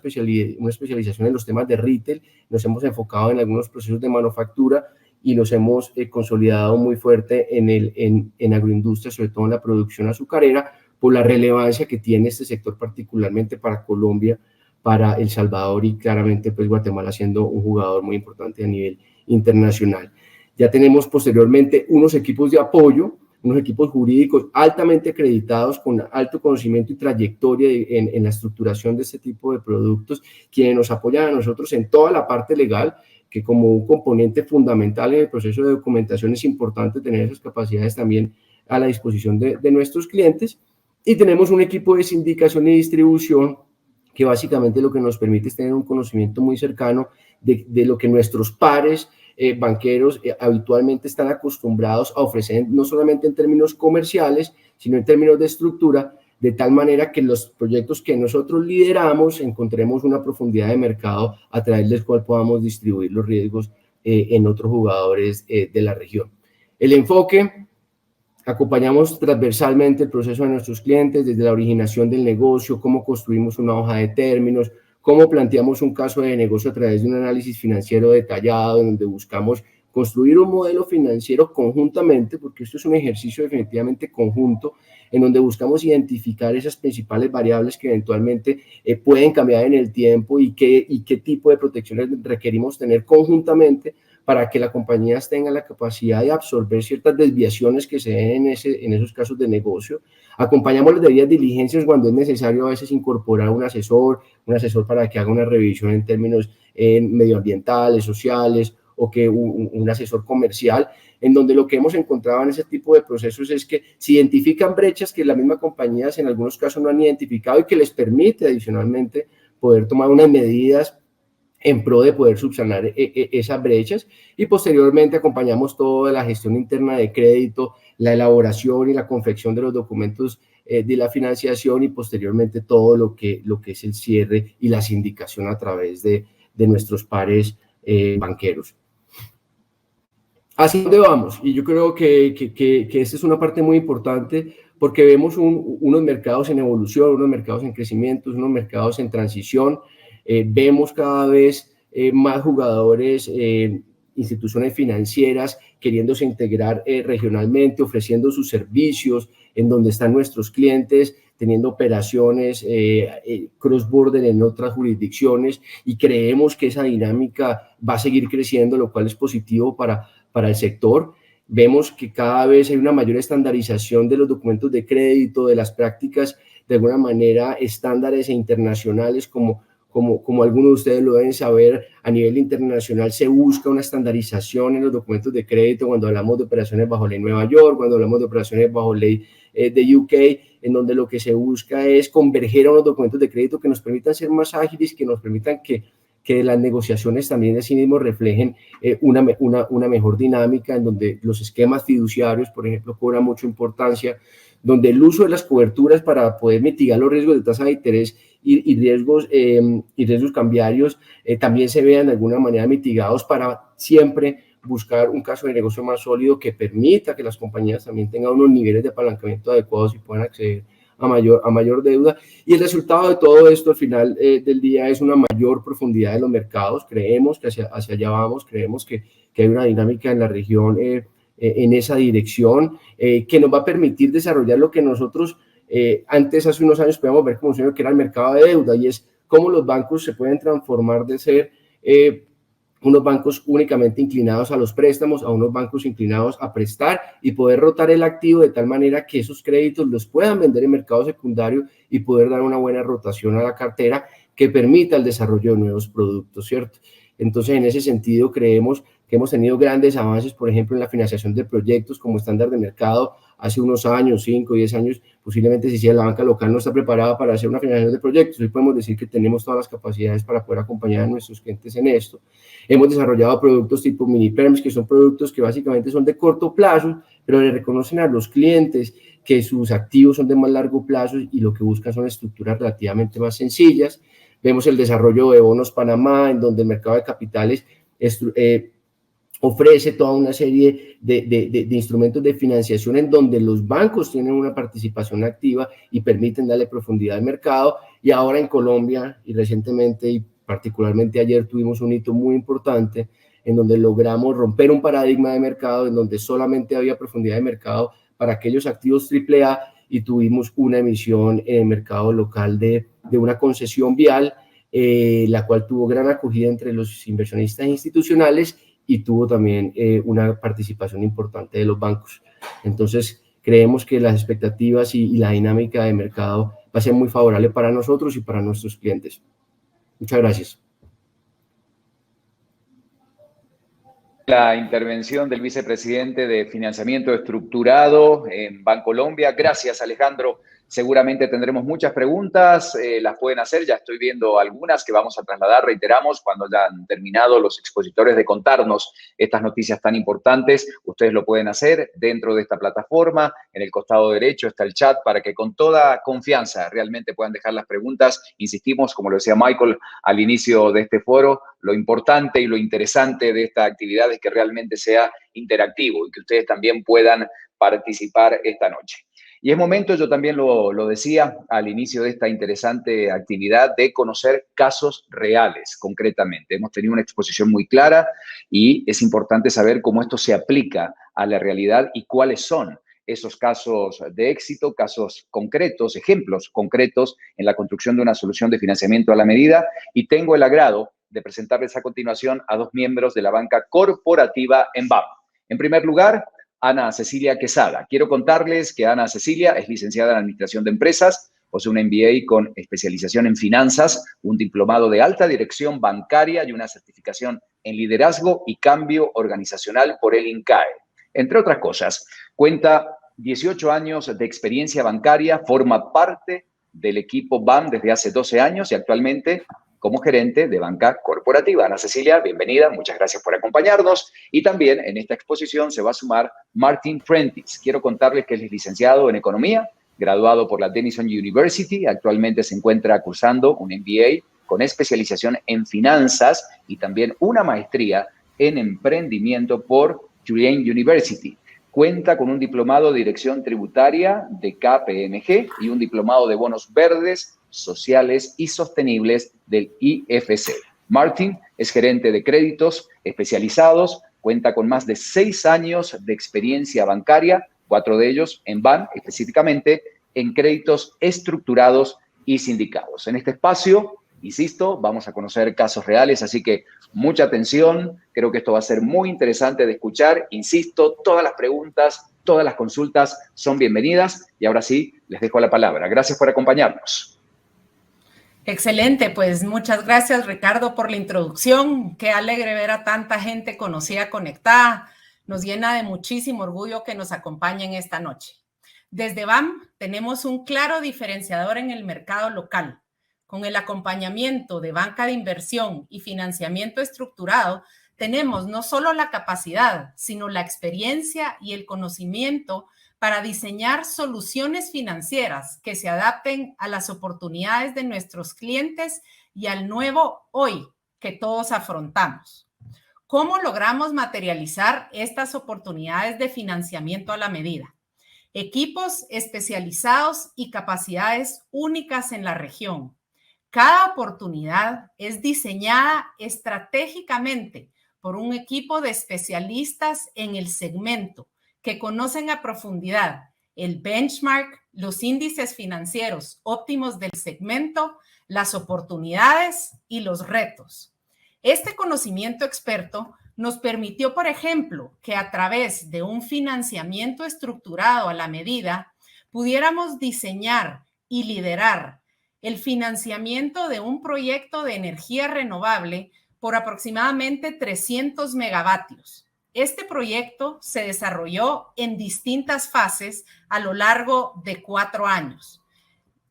especialización en los temas de retail, nos hemos enfocado en algunos procesos de manufactura y nos hemos consolidado muy fuerte en agroindustria, sobre todo en la producción azucarera, por la relevancia que tiene este sector particularmente para Colombia, para El Salvador y claramente pues Guatemala siendo un jugador muy importante a nivel internacional. Ya tenemos posteriormente unos equipos de apoyo, unos equipos jurídicos altamente acreditados con alto conocimiento y trayectoria en la estructuración de este tipo de productos, quienes nos apoyan a nosotros en toda la parte legal, que como un componente fundamental en el proceso de documentación es importante tener esas capacidades también a la disposición de nuestros clientes. Y tenemos un equipo de sindicación y distribución que básicamente lo que nos permite es tener un conocimiento muy cercano de lo que nuestros pares banqueros habitualmente están acostumbrados a ofrecer, no solamente en términos comerciales, sino en términos de estructura, de tal manera que los proyectos que nosotros lideramos encontremos una profundidad de mercado a través del cual podamos distribuir los riesgos en otros jugadores de la región. El enfoque: acompañamos transversalmente el proceso de nuestros clientes desde la originación del negocio, cómo construimos una hoja de términos, cómo planteamos un caso de negocio a través de un análisis financiero detallado, donde buscamos construir un modelo financiero conjuntamente, porque esto es un ejercicio definitivamente conjunto, en donde buscamos identificar esas principales variables que eventualmente pueden cambiar en el tiempo y qué tipo de protecciones requerimos tener conjuntamente para que la compañía tenga la capacidad de absorber ciertas desviaciones que se den en esos casos de negocio. Acompañamos las debidas diligencias cuando es necesario a veces incorporar un asesor para que haga una revisión en términos medioambientales, sociales, o que un asesor comercial, en donde lo que hemos encontrado en ese tipo de procesos es que se identifican brechas que las mismas compañías en algunos casos no han identificado y que les permite adicionalmente poder tomar unas medidas en pro de poder subsanar esas brechas. Y posteriormente acompañamos toda la gestión interna de crédito, la elaboración y la confección de los documentos de la financiación y posteriormente todo lo que es el cierre y la sindicación a través de nuestros pares banqueros. ¿Hacia dónde vamos? Y yo creo que esta es una parte muy importante porque vemos unos mercados en evolución, unos mercados en crecimiento, unos mercados en transición. Vemos cada vez más jugadores, instituciones financieras queriéndose integrar regionalmente, ofreciendo sus servicios en donde están nuestros clientes, teniendo operaciones cross-border en otras jurisdicciones, y creemos que esa dinámica va a seguir creciendo, lo cual es positivo para el sector. Vemos que cada vez hay una mayor estandarización de los documentos de crédito, de las prácticas de alguna manera estándares e internacionales, como algunos de ustedes lo deben saber. A nivel internacional se busca una estandarización en los documentos de crédito cuando hablamos de operaciones bajo ley Nueva York, cuando hablamos de operaciones bajo ley de UK, en donde lo que se busca es converger a unos documentos de crédito que nos permitan ser más ágiles, que nos permitan que las negociaciones también de sí mismos reflejen una mejor dinámica, en donde los esquemas fiduciarios, por ejemplo, cobran mucha importancia, donde el uso de las coberturas para poder mitigar los riesgos de tasa de interés y riesgos cambiarios también se vean de alguna manera mitigados, para siempre buscar un caso de negocio más sólido que permita que las compañías también tengan unos niveles de apalancamiento adecuados y puedan acceder a mayor deuda. Y el resultado de todo esto al final del día es una mayor profundidad de los mercados. Creemos que hacia allá vamos, creemos que hay una dinámica en la región en esa dirección que nos va a permitir desarrollar lo que nosotros antes, hace unos años, podíamos ver como un sueño, que era el mercado de deuda, y es cómo los bancos se pueden transformar de ser unos bancos únicamente inclinados a los préstamos a unos bancos inclinados a prestar y poder rotar el activo de tal manera que esos créditos los puedan vender en mercado secundario y poder dar una buena rotación a la cartera que permita el desarrollo de nuevos productos, ¿cierto? Entonces, en ese sentido, creemos que hemos tenido grandes avances, por ejemplo, en la financiación de proyectos como estándar de mercado. Hace unos años, 5 o 10 años, posiblemente si la banca local no está preparada para hacer una financiación de proyectos. Hoy podemos decir que tenemos todas las capacidades para poder acompañar a nuestros clientes en esto. Hemos desarrollado productos tipo mini perms, que son productos que básicamente son de corto plazo, pero le reconocen a los clientes que sus activos son de más largo plazo y lo que buscan son estructuras relativamente más sencillas. Vemos el desarrollo de bonos Panamá, en donde el mercado de capitales ofrece toda una serie de instrumentos de financiación en donde los bancos tienen una participación activa y permiten darle profundidad al mercado. Y ahora en Colombia, y recientemente y particularmente ayer, tuvimos un hito muy importante en donde logramos romper un paradigma de mercado en donde solamente había profundidad de mercado para aquellos activos AAA, y tuvimos una emisión en el mercado local de una concesión vial, la cual tuvo gran acogida entre los inversionistas institucionales y tuvo también una participación importante de los bancos. Entonces, creemos que las expectativas y la dinámica de mercado va a ser muy favorable para nosotros y para nuestros clientes. Muchas gracias. La intervención del vicepresidente de Financiamiento Estructurado en Bancolombia. Gracias, Alejandro. Seguramente tendremos muchas preguntas, las pueden hacer, ya estoy viendo algunas que vamos a trasladar, reiteramos, cuando ya han terminado los expositores de contarnos estas noticias tan importantes, ustedes lo pueden hacer dentro de esta plataforma, en el costado derecho está el chat para que con toda confianza realmente puedan dejar las preguntas. Insistimos, como lo decía Michael al inicio de este foro, lo importante y lo interesante de esta actividad es que realmente sea interactivo y que ustedes también puedan participar esta noche. Y es momento, yo también lo decía al inicio de esta interesante actividad, de conocer casos reales, concretamente. Hemos tenido una exposición muy clara y es importante saber cómo esto se aplica a la realidad y cuáles son esos casos de éxito, casos concretos, ejemplos concretos en la construcción de una solución de financiamiento a la medida. Y tengo el agrado de presentarles a continuación a dos miembros de la banca corporativa en BAM. En primer lugar, Ana Cecilia Quesada. Quiero contarles que Ana Cecilia es licenciada en Administración de Empresas, posee un MBA con especialización en finanzas, un diplomado de alta dirección bancaria y una certificación en liderazgo y cambio organizacional por el INCAE. Entre otras cosas, cuenta 18 años de experiencia bancaria, forma parte del equipo BAM desde hace 12 años y actualmente como gerente de banca corporativa. Ana Cecilia, bienvenida, muchas gracias por acompañarnos. Y también en esta exposición se va a sumar Martin Prentice. Quiero contarles que él es licenciado en Economía, graduado por la Denison University, actualmente se encuentra cursando un MBA con especialización en finanzas y también una maestría en emprendimiento por Tulane University. Cuenta con un diplomado de Dirección Tributaria de KPMG y un diplomado de Bonos Verdes, Sociales y Sostenibles del IFC. Martin es gerente de créditos especializados, cuenta con más de 6 años de experiencia bancaria, 4 de ellos en BAN, específicamente en créditos estructurados y sindicados. En este espacio, insisto, vamos a conocer casos reales, así que mucha atención. Creo que esto va a ser muy interesante de escuchar. Insisto, todas las preguntas, todas las consultas son bienvenidas. Y ahora sí, les dejo la palabra. Gracias por acompañarnos. Excelente, pues muchas gracias, Ricardo, por la introducción. Qué alegre ver a tanta gente conocida, conectada. Nos llena de muchísimo orgullo que nos acompañen esta noche. Desde BAM tenemos un claro diferenciador en el mercado local. Con el acompañamiento de banca de inversión y financiamiento estructurado, tenemos no solo la capacidad, sino la experiencia y el conocimiento para diseñar soluciones financieras que se adapten a las oportunidades de nuestros clientes y al nuevo hoy que todos afrontamos. ¿Cómo logramos materializar estas oportunidades de financiamiento a la medida? Equipos especializados y capacidades únicas en la región. Cada oportunidad es diseñada estratégicamente por un equipo de especialistas en el segmento que conocen a profundidad el benchmark, los índices financieros óptimos del segmento, las oportunidades y los retos. Este conocimiento experto nos permitió, por ejemplo, que a través de un financiamiento estructurado a la medida, pudiéramos diseñar y liderar el financiamiento de un proyecto de energía renovable por aproximadamente 300 megavatios. Este proyecto se desarrolló en distintas fases a lo largo de 4 años.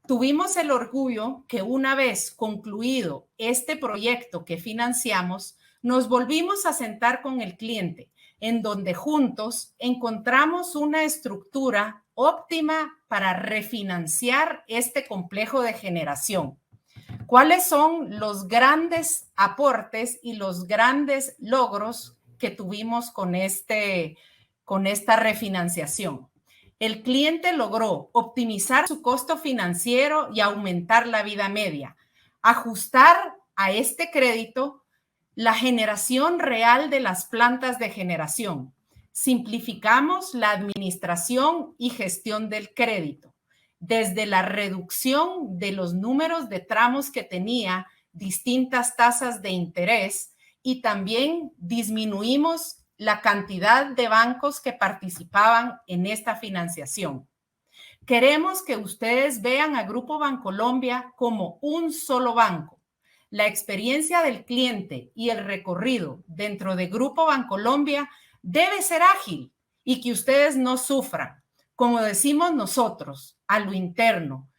Tuvimos el orgullo que una vez concluido este proyecto que financiamos, nos volvimos a sentar con el cliente, en donde juntos encontramos una estructura óptima para refinanciar este complejo de generación. ¿Cuáles son los grandes aportes y los grandes logros que tuvimos con esta refinanciación? El cliente logró optimizar su costo financiero y aumentar la vida media, ajustar a este crédito la generación real de las plantas de generación. Simplificamos la administración y gestión del crédito, desde la reducción de los números de tramos que tenía distintas tasas de interés, y también disminuimos la cantidad de bancos que participaban en esta financiación. Queremos que ustedes vean a Grupo Bancolombia como un solo banco. la experiencia del cliente y el recorrido dentro de Grupo Bancolombia debe ser ágil y que ustedes no sufran. Como decimos nosotros, a lo interno,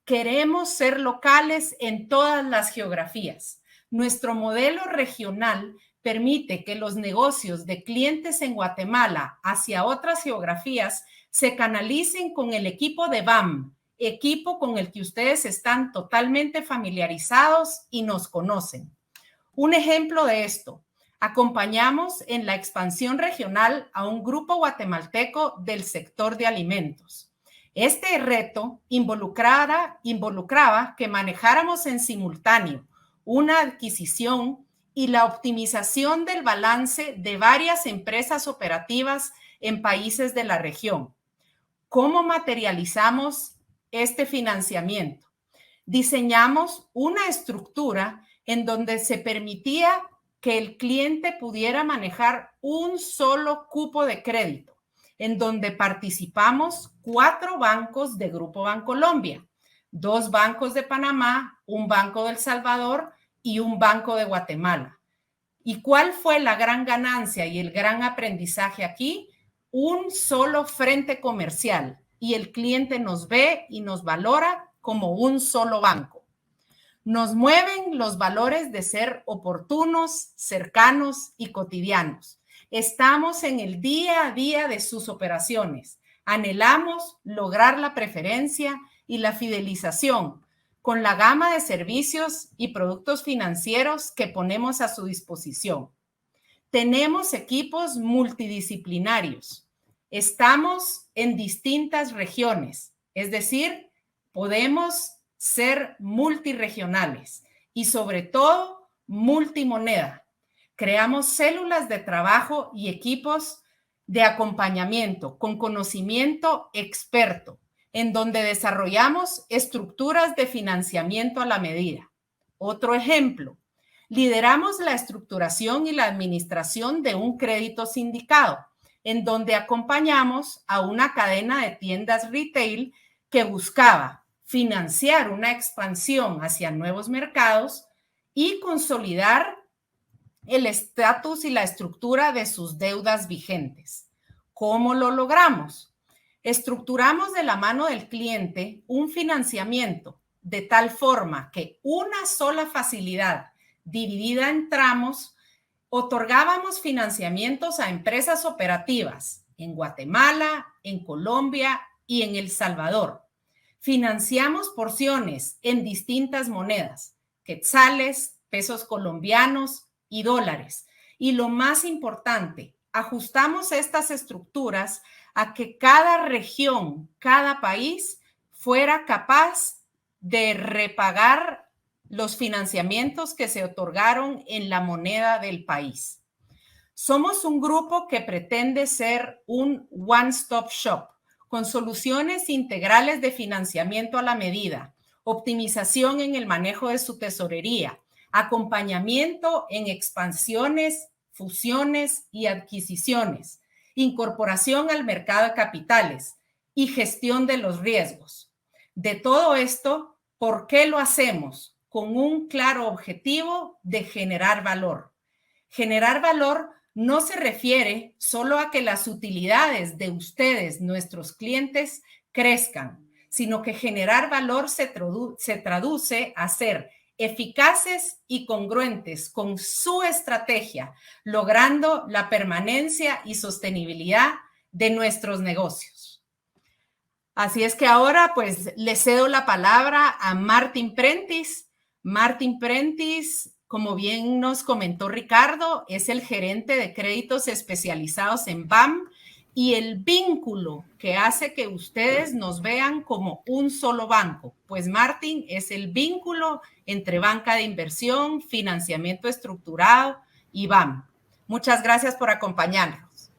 queremos ser locales en todas las geografías. Nuestro modelo regional permite que los negocios de clientes en Guatemala hacia otras geografías se canalicen con el equipo de BAM, equipo con el que ustedes están totalmente familiarizados y nos conocen. Un ejemplo de esto, acompañamos en la expansión regional a un grupo guatemalteco del sector de alimentos. Este reto involucraba que manejáramos en simultáneo una adquisición y la optimización del balance de varias empresas operativas en países de la región. ¿Cómo materializamos este financiamiento? Diseñamos una estructura en donde se permitía que el cliente pudiera manejar un solo cupo de crédito, en donde participamos 4 bancos de Grupo Bancolombia, 2 bancos de Panamá, un banco de El Salvador y un banco de Guatemala. ¿Y cuál fue la gran ganancia y el gran aprendizaje aquí? Un solo frente comercial y el cliente nos ve y nos valora como un solo banco. Nos mueven los valores de ser oportunos, cercanos y cotidianos. Estamos en el día a día de sus operaciones. Anhelamos lograr la preferencia y la fidelización con la gama de servicios y productos financieros que ponemos a su disposición. Tenemos equipos multidisciplinarios. Estamos en distintas regiones, es decir, podemos ser multirregionales y sobre todo multimoneda. Creamos células de trabajo y equipos de acompañamiento con conocimiento experto, en donde desarrollamos estructuras de financiamiento a la medida. Otro ejemplo, lideramos la estructuración y la administración de un crédito sindicado, en donde acompañamos a una cadena de tiendas retail que buscaba financiar una expansión hacia nuevos mercados y consolidar el estatus y la estructura de sus deudas vigentes. ¿Cómo lo logramos? Estructuramos de la mano del cliente un financiamiento de tal forma que una sola facilidad dividida en tramos, otorgábamos financiamientos a empresas operativas en Guatemala, en Colombia y en El Salvador. Financiamos porciones en distintas monedas, quetzales, pesos colombianos y dólares. Y lo más importante, ajustamos estas estructuras a que cada región, cada país fuera capaz de repagar los financiamientos que se otorgaron en la moneda del país. Somos un grupo que pretende ser un one-stop shop, con soluciones integrales de financiamiento a la medida, optimización en el manejo de su tesorería, acompañamiento en expansiones, fusiones y adquisiciones, incorporación al mercado de capitales y gestión de los riesgos. De todo esto, ¿por qué lo hacemos? Con un claro objetivo de generar valor. Generar valor no se refiere solo a que las utilidades de ustedes, nuestros clientes, crezcan, sino que generar valor se traduce a ser eficaces y congruentes con su estrategia, logrando la permanencia y sostenibilidad de nuestros negocios. Así es que ahora pues le cedo la palabra a Martín Prentiss. Martín Prentiss, como bien nos comentó Ricardo, es el gerente de créditos especializados en BAM y el vínculo que hace que ustedes nos vean como un solo banco. Pues Martín es el vínculo entre banca de inversión, financiamiento estructurado y BAM. Muchas gracias por acompañarnos.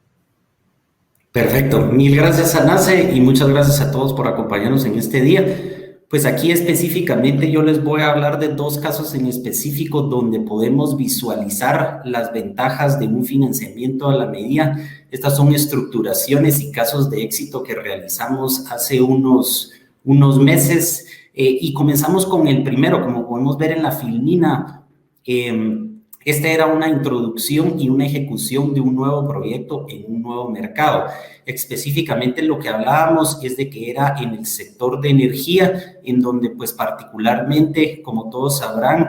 Perfecto. Mil gracias a NACE y muchas gracias a todos por acompañarnos en este día. Pues aquí específicamente yo les voy a hablar de 2 casos en específico donde podemos visualizar las ventajas de un financiamiento a la medida. Estas son estructuraciones y casos de éxito que realizamos hace unos meses y comenzamos con el primero. Como podemos ver en la filmina, Esta era una introducción y una ejecución de un nuevo proyecto en un nuevo mercado. Específicamente lo que hablábamos es de que era en el sector de energía, en donde pues particularmente, como todos sabrán,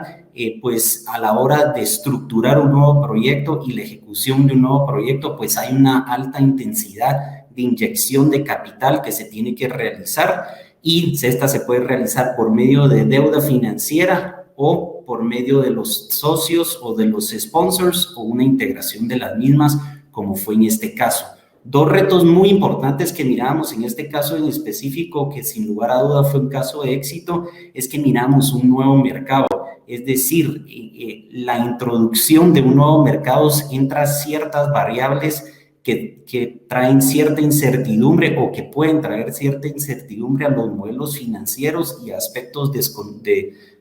pues a la hora de estructurar un nuevo proyecto y la ejecución de un nuevo proyecto, pues hay una alta intensidad de inyección de capital que se tiene que realizar, y esta se puede realizar por medio de deuda financiera o por medio de los socios o de los sponsors o una integración de las mismas, como fue en este caso. Dos retos muy importantes que miramos en este caso en específico, que sin lugar a duda fue un caso de éxito, es que miramos un nuevo mercado. Es decir, la introducción de un nuevo mercado entra ciertas variables que traen cierta incertidumbre o que pueden traer cierta incertidumbre a los modelos financieros y aspectos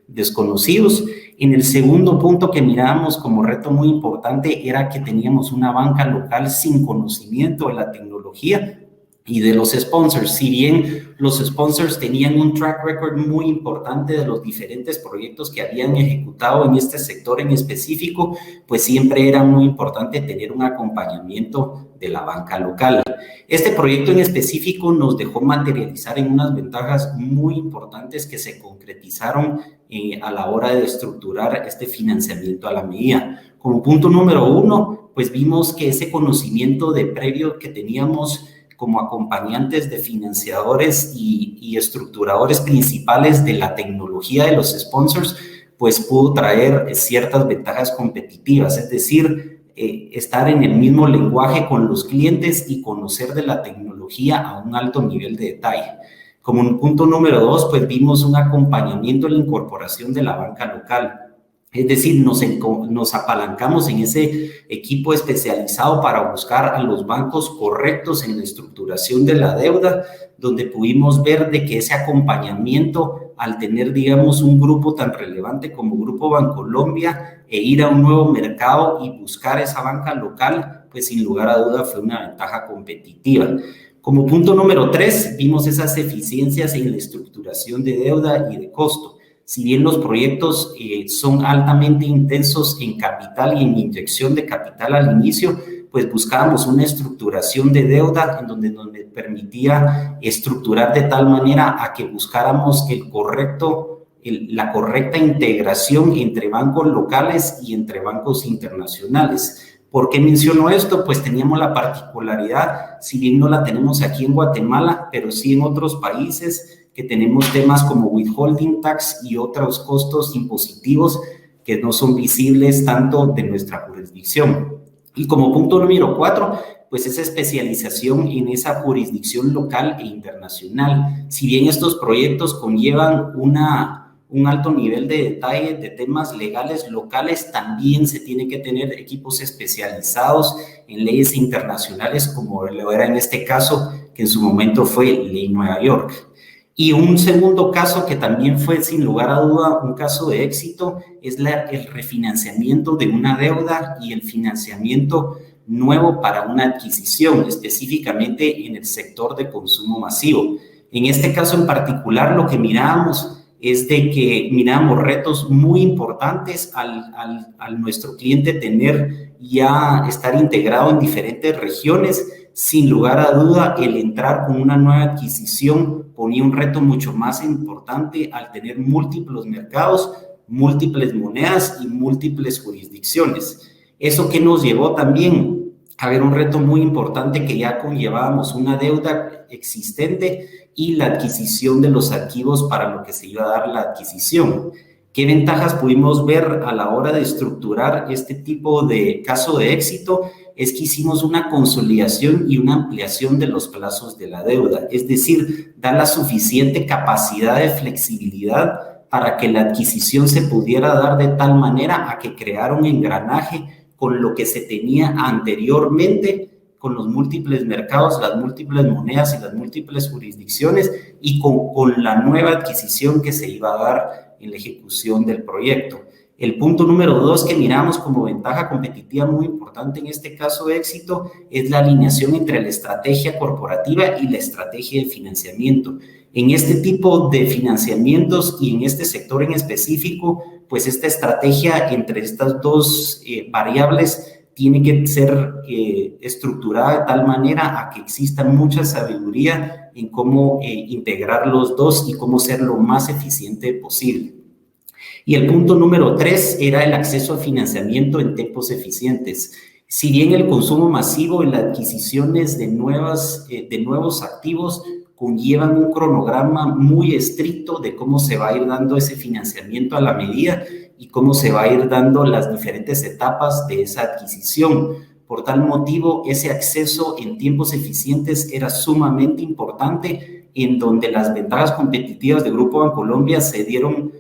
desconocidos. En el segundo punto que mirábamos como reto muy importante era que teníamos una banca local sin conocimiento de la tecnología y de los sponsors. Si bien los sponsors tenían un track record muy importante de los diferentes proyectos que habían ejecutado en este sector en específico, pues siempre era muy importante tener un acompañamiento de la banca local. Este proyecto en específico nos dejó materializar en unas ventajas muy importantes que se concretizaron a la hora de estructurar este financiamiento a la medida. Como punto número uno, pues vimos que ese conocimiento de previo que teníamos como acompañantes de financiadores y estructuradores principales de la tecnología de los sponsors, pues pudo traer ciertas ventajas competitivas, es decir, estar en el mismo lenguaje con los clientes y conocer de la tecnología a un alto nivel de detalle. Como un punto número dos, pues vimos un acompañamiento en la incorporación de la banca local. Es decir, nos apalancamos en ese equipo especializado para buscar a los bancos correctos en la estructuración de la deuda, donde pudimos ver de que ese acompañamiento, al tener, digamos, un grupo tan relevante como Grupo Bancolombia e ir a un nuevo mercado y buscar esa banca local, pues sin lugar a duda fue una ventaja competitiva. Como punto número 3, vimos esas eficiencias en la estructuración de deuda y de costo. Si bien los proyectos son altamente intensos en capital y en inyección de capital al inicio, pues buscábamos una estructuración de deuda en donde nos permitía estructurar de tal manera a que buscáramos la correcta integración entre bancos locales y entre bancos internacionales. ¿Por qué menciono esto? Pues teníamos la particularidad, si bien no la tenemos aquí en Guatemala, pero sí en otros países, que tenemos temas como withholding tax y otros costos impositivos que no son visibles tanto de nuestra jurisdicción. Y como punto número 4, pues esa especialización en esa jurisdicción local e internacional. Si bien estos proyectos conllevan un alto nivel de detalle de temas legales locales, también se tiene que tener equipos especializados en leyes internacionales, como lo era en este caso, que en su momento fue Ley Nueva York. Y un segundo caso que también fue, sin lugar a duda, un caso de éxito, es el refinanciamiento de una deuda y el financiamiento nuevo para una adquisición, específicamente en el sector de consumo masivo. En este caso en particular, lo que miramos es de que miramos retos muy importantes al nuestro cliente tener ya estar integrado en diferentes regiones. Sin lugar a duda, el entrar con una nueva adquisición ponía un reto mucho más importante al tener múltiples mercados, múltiples monedas y múltiples jurisdicciones. Eso que nos llevó también a ver un reto muy importante, que ya conllevábamos una deuda existente y la adquisición de los archivos para lo que se iba a dar la adquisición. ¿Qué ventajas pudimos ver a la hora de estructurar este tipo de caso de éxito? Es que hicimos una consolidación y una ampliación de los plazos de la deuda, es decir, dar la suficiente capacidad de flexibilidad para que la adquisición se pudiera dar de tal manera a que creara un engranaje con lo que se tenía anteriormente, con los múltiples mercados, las múltiples monedas y las múltiples jurisdicciones, y con la nueva adquisición que se iba a dar en la ejecución del proyecto. El punto número 2 que miramos como ventaja competitiva muy importante en este caso de éxito es la alineación entre la estrategia corporativa y la estrategia de financiamiento. En este tipo de financiamientos y en este sector en específico, pues esta estrategia entre estas dos variables tiene que ser estructurada de tal manera a que exista mucha sabiduría en cómo integrar los dos y cómo ser lo más eficiente posible. Y el punto número 3 era el acceso a financiamiento en tiempos eficientes. Si bien el consumo masivo y las adquisiciones de nuevos activos conllevan un cronograma muy estricto de cómo se va a ir dando ese financiamiento a la medida y cómo se va a ir dando las diferentes etapas de esa adquisición. Por tal motivo, ese acceso en tiempos eficientes era sumamente importante, en donde las ventajas competitivas de Grupo Bancolombia se dieron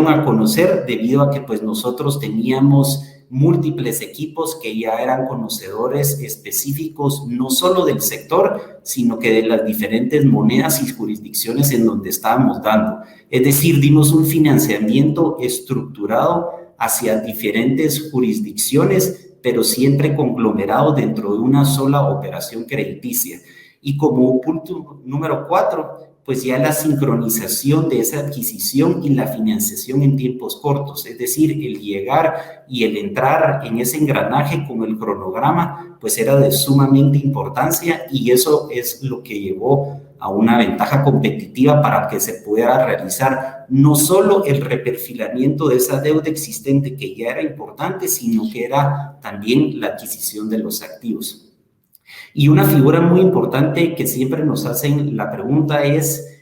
a conocer debido a que pues, nosotros teníamos múltiples equipos que ya eran conocedores específicos no solo del sector, sino que de las diferentes monedas y jurisdicciones en donde estábamos dando. Es decir, dimos un financiamiento estructurado hacia diferentes jurisdicciones, pero siempre conglomerado dentro de una sola operación crediticia. Y como punto número 4, pues ya la sincronización de esa adquisición y la financiación en tiempos cortos, es decir, el llegar y el entrar en ese engranaje con el cronograma, pues era de sumamente importancia y eso es lo que llevó a una ventaja competitiva para que se pudiera realizar no solo el reperfilamiento de esa deuda existente que ya era importante, sino que era también la adquisición de los activos. Y una figura muy importante que siempre nos hacen la pregunta es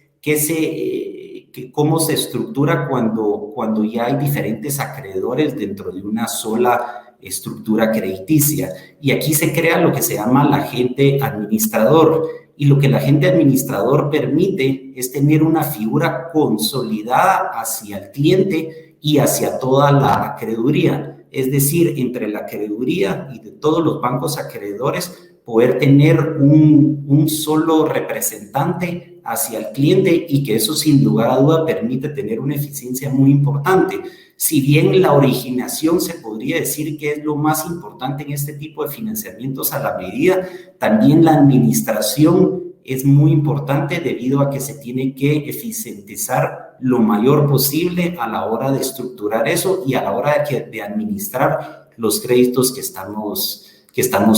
cómo se estructura cuando ya hay diferentes acreedores dentro de una sola estructura crediticia. Y aquí se crea lo que se llama el agente administrador. Y lo que el agente administrador permite es tener una figura consolidada hacia el cliente y hacia toda la acreeduría. Es decir, entre la acreeduría y de todos los bancos acreedores, poder tener un solo representante hacia el cliente y que eso sin lugar a duda permite tener una eficiencia muy importante. Si bien la originación se podría decir que es lo más importante en este tipo de financiamientos a la medida, también la administración es muy importante debido a que se tiene que eficientizar lo mayor posible a la hora de estructurar eso y a la hora de administrar los créditos que estamos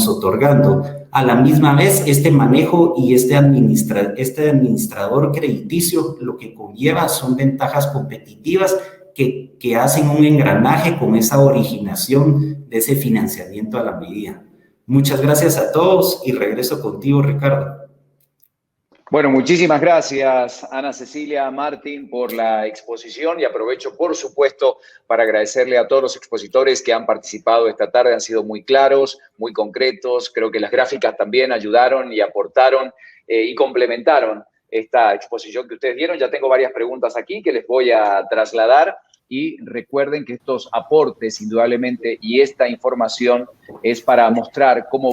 otorgando. A la misma vez, este manejo y este administrador crediticio lo que conlleva son ventajas competitivas que hacen un engranaje con esa originación de ese financiamiento a la medida. Muchas gracias a todos y regreso contigo, Ricardo. Bueno, muchísimas gracias, Ana Cecilia, Martín, por la exposición y aprovecho, por supuesto, para agradecerle a todos los expositores que han participado esta tarde. Han sido muy claros, muy concretos. Creo que las gráficas también ayudaron y aportaron y complementaron esta exposición que ustedes dieron. Ya tengo varias preguntas aquí que les voy a trasladar y recuerden que estos aportes, indudablemente, y esta información es para mostrar cómo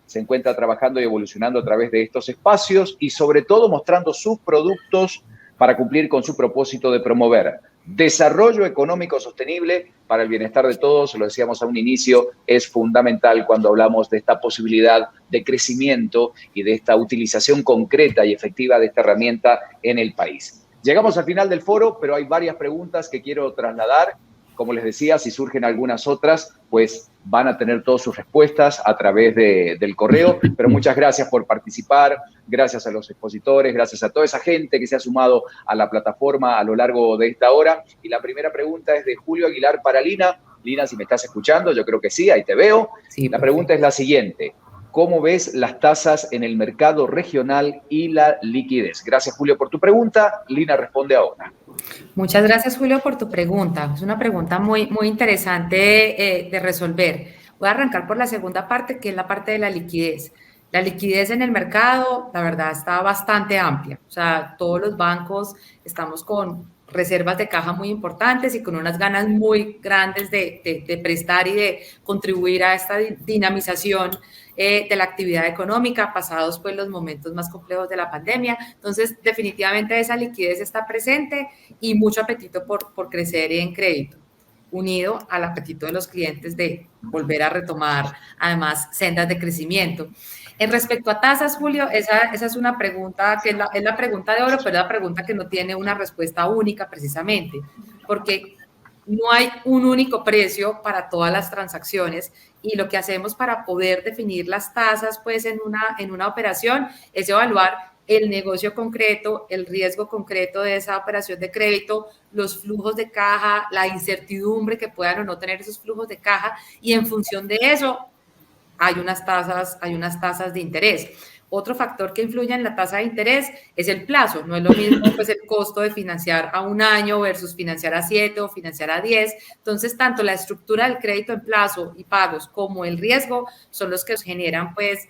se encuentra trabajando y evolucionando a través de estos espacios y sobre todo mostrando sus productos para cumplir con su propósito de promover desarrollo económico sostenible para el bienestar de todos. Lo decíamos a un inicio, es fundamental cuando hablamos de esta posibilidad de crecimiento y de esta utilización concreta y efectiva de esta herramienta en el país. Llegamos al final del foro, pero hay varias preguntas que quiero trasladar. Como les decía, si surgen algunas otras, pues van a tener todas sus respuestas a través del correo. Pero muchas gracias por participar, gracias a los expositores, gracias a toda esa gente que se ha sumado a la plataforma a lo largo de esta hora. Y la primera pregunta es de Julio Aguilar para Lina. Lina, si me estás escuchando, yo creo que sí, ahí te veo. Sí, la pregunta es la siguiente. ¿Cómo ves las tasas en el mercado regional y la liquidez? Gracias, Julio, por tu pregunta. Lina responde ahora. Muchas gracias, Julio, por tu pregunta. Es una pregunta muy interesante de resolver. Voy a arrancar por la segunda parte, que es la parte de la liquidez. La liquidez en el mercado, la verdad, está bastante amplia. O sea, todos los bancos estamos con reservas de caja muy importantes y con unas ganas muy grandes de prestar y de contribuir a esta dinamización de la actividad económica, pasados pues los momentos más complejos de la pandemia. Entonces, definitivamente esa liquidez está presente y mucho apetito por crecer en crédito, unido al apetito de los clientes de volver a retomar, además, sendas de crecimiento. En respecto a tasas, Julio, esa es una pregunta que es la pregunta de oro, pero es la pregunta que no tiene una respuesta única precisamente, porque no hay un único precio para todas las transacciones y lo que hacemos para poder definir las tasas pues en una operación es evaluar el negocio concreto, el riesgo concreto de esa operación de crédito, los flujos de caja, la incertidumbre que puedan o no tener esos flujos de caja y en función de eso hay unas tasas de interés. Otro factor que influye en la tasa de interés es el plazo. No es lo mismo pues, el costo de financiar a 1 año versus financiar a 7 o financiar a 10. Entonces, tanto la estructura del crédito en plazo y pagos como el riesgo son los que generan pues,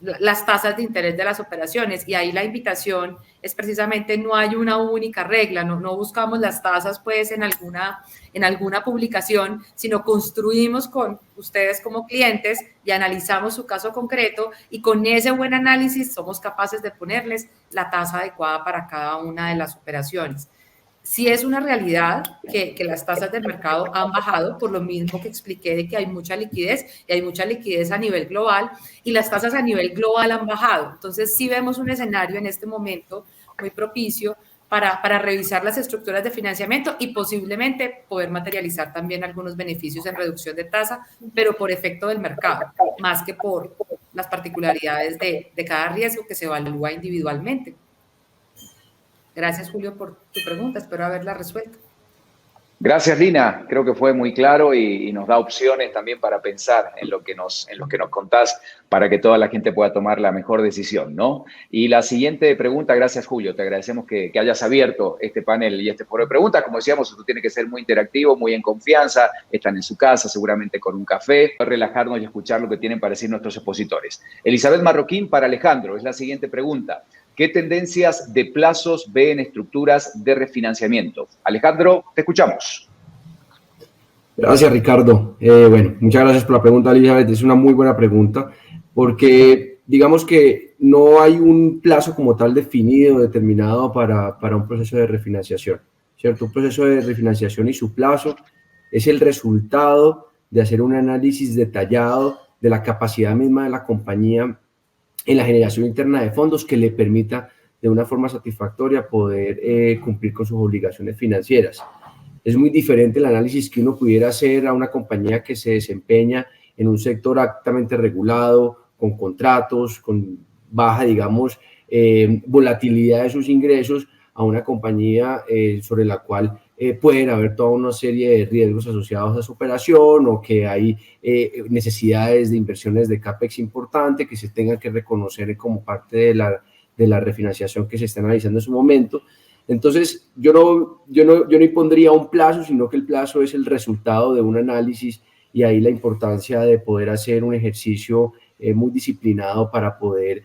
las tasas de interés de las operaciones y ahí la invitación es precisamente no hay una única regla, no buscamos las tasas pues en alguna publicación, sino construimos con ustedes como clientes y analizamos su caso concreto y con ese buen análisis somos capaces de ponerles la tasa adecuada para cada una de las operaciones. Sí es una realidad que las tasas del mercado han bajado, por lo mismo que expliqué de que hay mucha liquidez y hay mucha liquidez a nivel global y las tasas a nivel global han bajado. Entonces sí vemos un escenario en este momento muy propicio para revisar las estructuras de financiamiento y posiblemente poder materializar también algunos beneficios en reducción de tasa, pero por efecto del mercado, más que por las particularidades de cada riesgo que se evalúa individualmente. Gracias, Julio, por tu pregunta. Espero haberla resuelto. Gracias, Lina. Creo que fue muy claro y nos da opciones también para pensar en lo que nos contás para que toda la gente pueda tomar la mejor decisión, ¿no? Y la siguiente pregunta, gracias, Julio. Te agradecemos que hayas abierto este panel y este foro de preguntas. Como decíamos, esto tiene que ser muy interactivo, muy en confianza. Están en su casa, seguramente con un café. Relajarnos y escuchar lo que tienen para decir nuestros expositores. Elizabeth Marroquín para Alejandro es la siguiente pregunta. ¿Qué tendencias de plazos ve en estructuras de refinanciamiento? Alejandro, te escuchamos. Gracias, Ricardo. Bueno, muchas gracias por la pregunta, Elizabeth. Es una muy buena pregunta porque digamos que no hay un plazo como tal definido, determinado para un proceso de refinanciación, ¿cierto? Un proceso de refinanciación y su plazo es el resultado de hacer un análisis detallado de la capacidad misma de la compañía en la generación interna de fondos que le permita de una forma satisfactoria poder cumplir con sus obligaciones financieras. Es muy diferente el análisis que uno pudiera hacer a una compañía que se desempeña en un sector altamente regulado, con contratos, con baja, digamos, volatilidad de sus ingresos, a una compañía sobre la cual pueden haber toda una serie de riesgos asociados a su operación o que hay necesidades de inversiones de CAPEX importante que se tengan que reconocer como parte de la refinanciación que se está analizando en su momento. Entonces, yo no impondría un plazo, sino que el plazo es el resultado de un análisis y ahí la importancia de poder hacer un ejercicio muy disciplinado para poder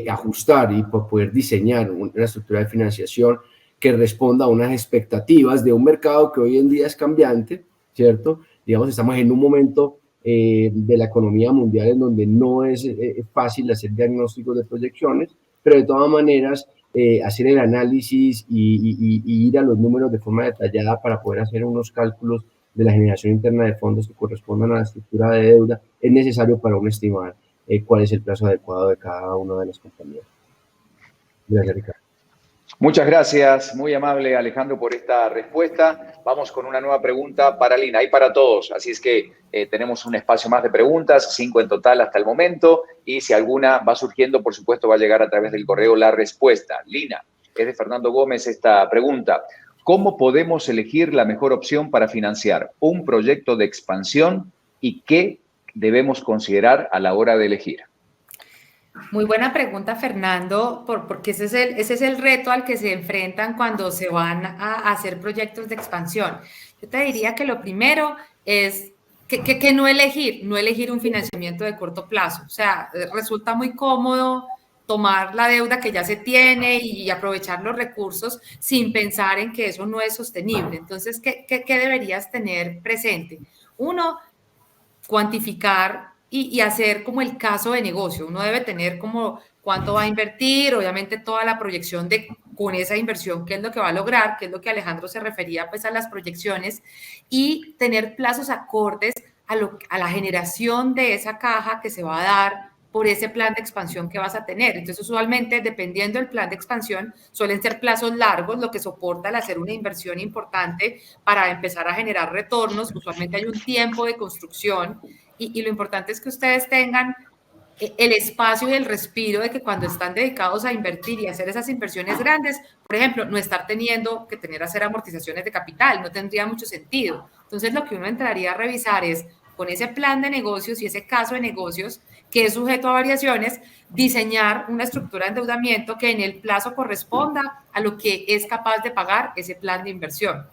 ajustar y para poder diseñar una estructura de financiación que responda a unas expectativas de un mercado que hoy en día es cambiante, ¿cierto? Digamos, estamos en un momento de la economía mundial en donde no es fácil hacer diagnósticos de proyecciones, pero de todas maneras hacer el análisis y ir a los números de forma detallada para poder hacer unos cálculos de la generación interna de fondos que correspondan a la estructura de deuda es necesario para uno estimar cuál es el plazo adecuado de cada una de las compañías. Gracias, Ricardo. Muchas gracias, muy amable Alejandro por esta respuesta. Vamos con una nueva pregunta para Lina y para todos, así es que tenemos un espacio más de preguntas, 5 en total hasta el momento, y si alguna va surgiendo, por supuesto, va a llegar a través del correo la respuesta. Lina, es de Fernando Gómez esta pregunta. ¿Cómo podemos elegir la mejor opción para financiar un proyecto de expansión y qué debemos considerar a la hora de elegir? Muy buena pregunta, Fernando, porque ese es el reto al que se enfrentan cuando se van a hacer proyectos de expansión. Yo te diría que lo primero es que no elegir un financiamiento de corto plazo. O sea, resulta muy cómodo tomar la deuda que ya se tiene y aprovechar los recursos sin pensar en que eso no es sostenible. Entonces, ¿qué deberías tener presente? Uno, cuantificar y hacer como el caso de negocio. Uno debe tener como cuánto va a invertir, obviamente toda la proyección de con esa inversión, qué es lo que va a lograr, qué es lo que Alejandro se refería pues a las proyecciones y tener plazos acordes a la generación de esa caja que se va a dar por ese plan de expansión que vas a tener. Entonces, usualmente, dependiendo del plan de expansión, suelen ser plazos largos, lo que soporta el hacer una inversión importante para empezar a generar retornos. Usualmente hay un tiempo de construcción y lo importante es que ustedes tengan el espacio y el respiro de que cuando están dedicados a invertir y hacer esas inversiones grandes, por ejemplo, no estar teniendo que hacer amortizaciones de capital, no tendría mucho sentido. Entonces, lo que uno entraría a revisar es, con ese plan de negocios y ese caso de negocios que es sujeto a variaciones, diseñar una estructura de endeudamiento que en el plazo corresponda a lo que es capaz de pagar ese plan de inversión.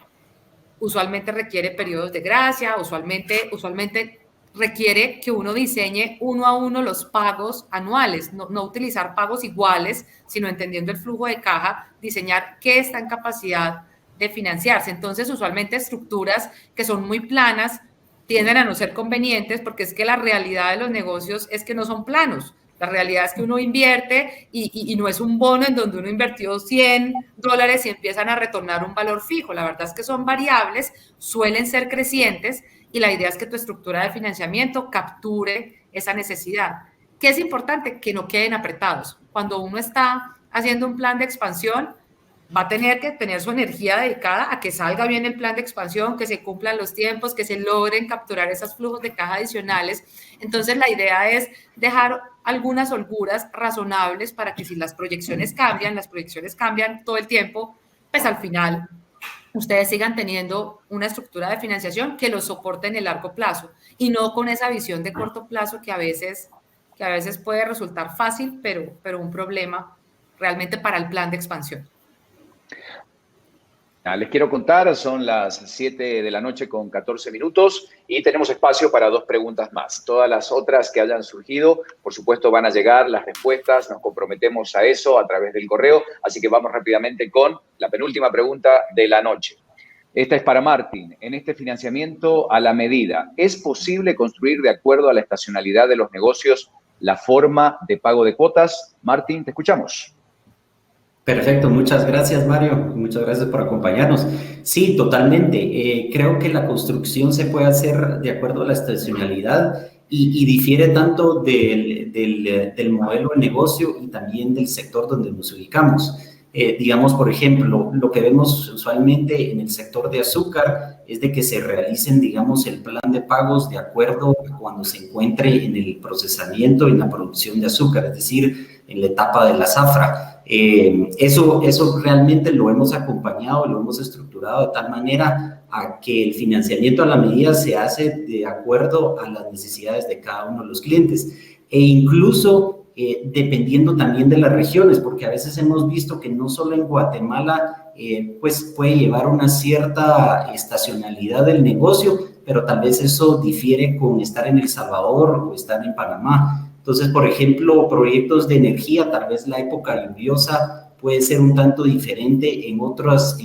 Usualmente requiere periodos de gracia, usualmente requiere que uno diseñe uno a uno los pagos anuales, no utilizar pagos iguales, sino entendiendo el flujo de caja, diseñar qué está en capacidad de financiarse. Entonces, usualmente estructuras que son muy planas tienden a no ser convenientes porque es que la realidad de los negocios es que no son planos. La realidad es que uno invierte y no es un bono en donde uno invirtió $100 y empiezan a retornar un valor fijo. La verdad es que son variables, suelen ser crecientes y la idea es que tu estructura de financiamiento capture esa necesidad. ¿Qué es importante? Que no queden apretados. Cuando uno está haciendo un plan de expansión, va a tener que tener su energía dedicada a que salga bien el plan de expansión, que se cumplan los tiempos, que se logren capturar esos flujos de caja adicionales. Entonces, la idea es dejar algunas holguras razonables para que si las proyecciones cambian todo el tiempo, pues al final ustedes sigan teniendo una estructura de financiación que los soporte en el largo plazo y no con esa visión de corto plazo que a veces puede resultar fácil, pero un problema realmente para el plan de expansión. Les quiero contar, son las 7 de la noche con 14 minutos y tenemos espacio para 2 preguntas más. Todas las otras que hayan surgido, por supuesto, van a llegar las respuestas, nos comprometemos a eso a través del correo, así que vamos rápidamente con la penúltima pregunta de la noche. Esta es para Martín. En este financiamiento a la medida, ¿es posible construir de acuerdo a la estacionalidad de los negocios la forma de pago de cuotas? Martín, te escuchamos. Perfecto, muchas gracias Mario, muchas gracias por acompañarnos. Sí, totalmente. Creo que la construcción se puede hacer de acuerdo a la estacionalidad y difiere tanto del modelo de negocio y también del sector donde nos ubicamos. Digamos, por ejemplo, lo que vemos usualmente en el sector de azúcar es de que se realicen, digamos, el plan de pagos de acuerdo a cuando se encuentre en el procesamiento, en la producción de azúcar, es decir, en la etapa de la zafra. Eso realmente lo hemos acompañado, lo hemos estructurado de tal manera a que el financiamiento a la medida se hace de acuerdo a las necesidades de cada uno de los clientes e incluso dependiendo también de las regiones, porque a veces hemos visto que no solo en Guatemala pues puede llevar una cierta estacionalidad del negocio, pero tal vez eso difiere con estar en El Salvador o estar en Panamá. Entonces, por ejemplo, proyectos de energía, tal vez la época lluviosa puede ser un tanto diferente en otras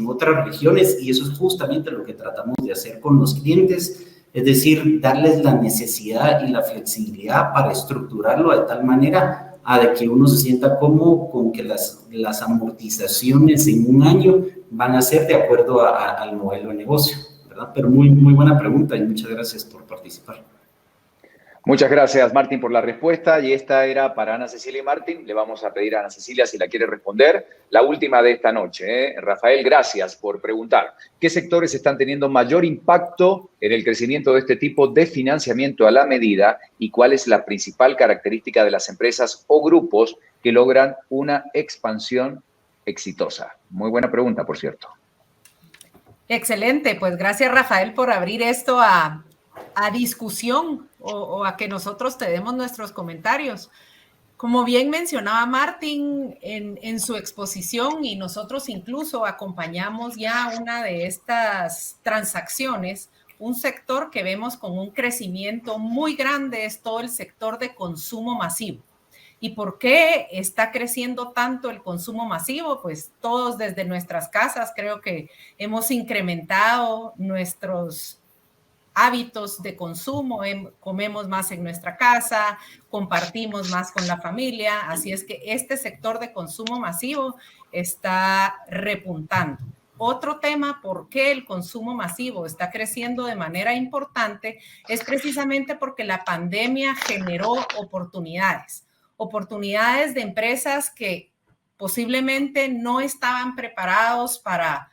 regiones y eso es justamente lo que tratamos de hacer con los clientes, es decir, darles la necesidad y la flexibilidad para estructurarlo de tal manera a de que uno se sienta cómodo con que las amortizaciones en un año van a ser de acuerdo al modelo de negocio, ¿verdad? Pero muy, muy buena pregunta y muchas gracias por participar. Muchas gracias, Martín, por la respuesta. Y esta era para Ana Cecilia y Martín. Le vamos a pedir a Ana Cecilia si la quiere responder. La última de esta noche. Rafael, gracias por preguntar. ¿Qué sectores están teniendo mayor impacto en el crecimiento de este tipo de financiamiento a la medida? ¿Y cuál es la principal característica de las empresas o grupos que logran una expansión exitosa? Muy buena pregunta, por cierto. Excelente. Pues gracias, Rafael, por abrir esto a discusión o a que nosotros te demos nuestros comentarios. Como bien mencionaba Martín en su exposición y nosotros incluso acompañamos ya una de estas transacciones, un sector que vemos con un crecimiento muy grande es todo el sector de consumo masivo. ¿Y por qué está creciendo tanto el consumo masivo? Pues todos desde nuestras casas creo que hemos incrementado nuestros hábitos de consumo, comemos más en nuestra casa, compartimos más con la familia, así es que este sector de consumo masivo está repuntando. otro tema, por qué el consumo masivo está creciendo de manera importante, es precisamente porque la pandemia generó oportunidades de empresas que posiblemente no estaban preparados para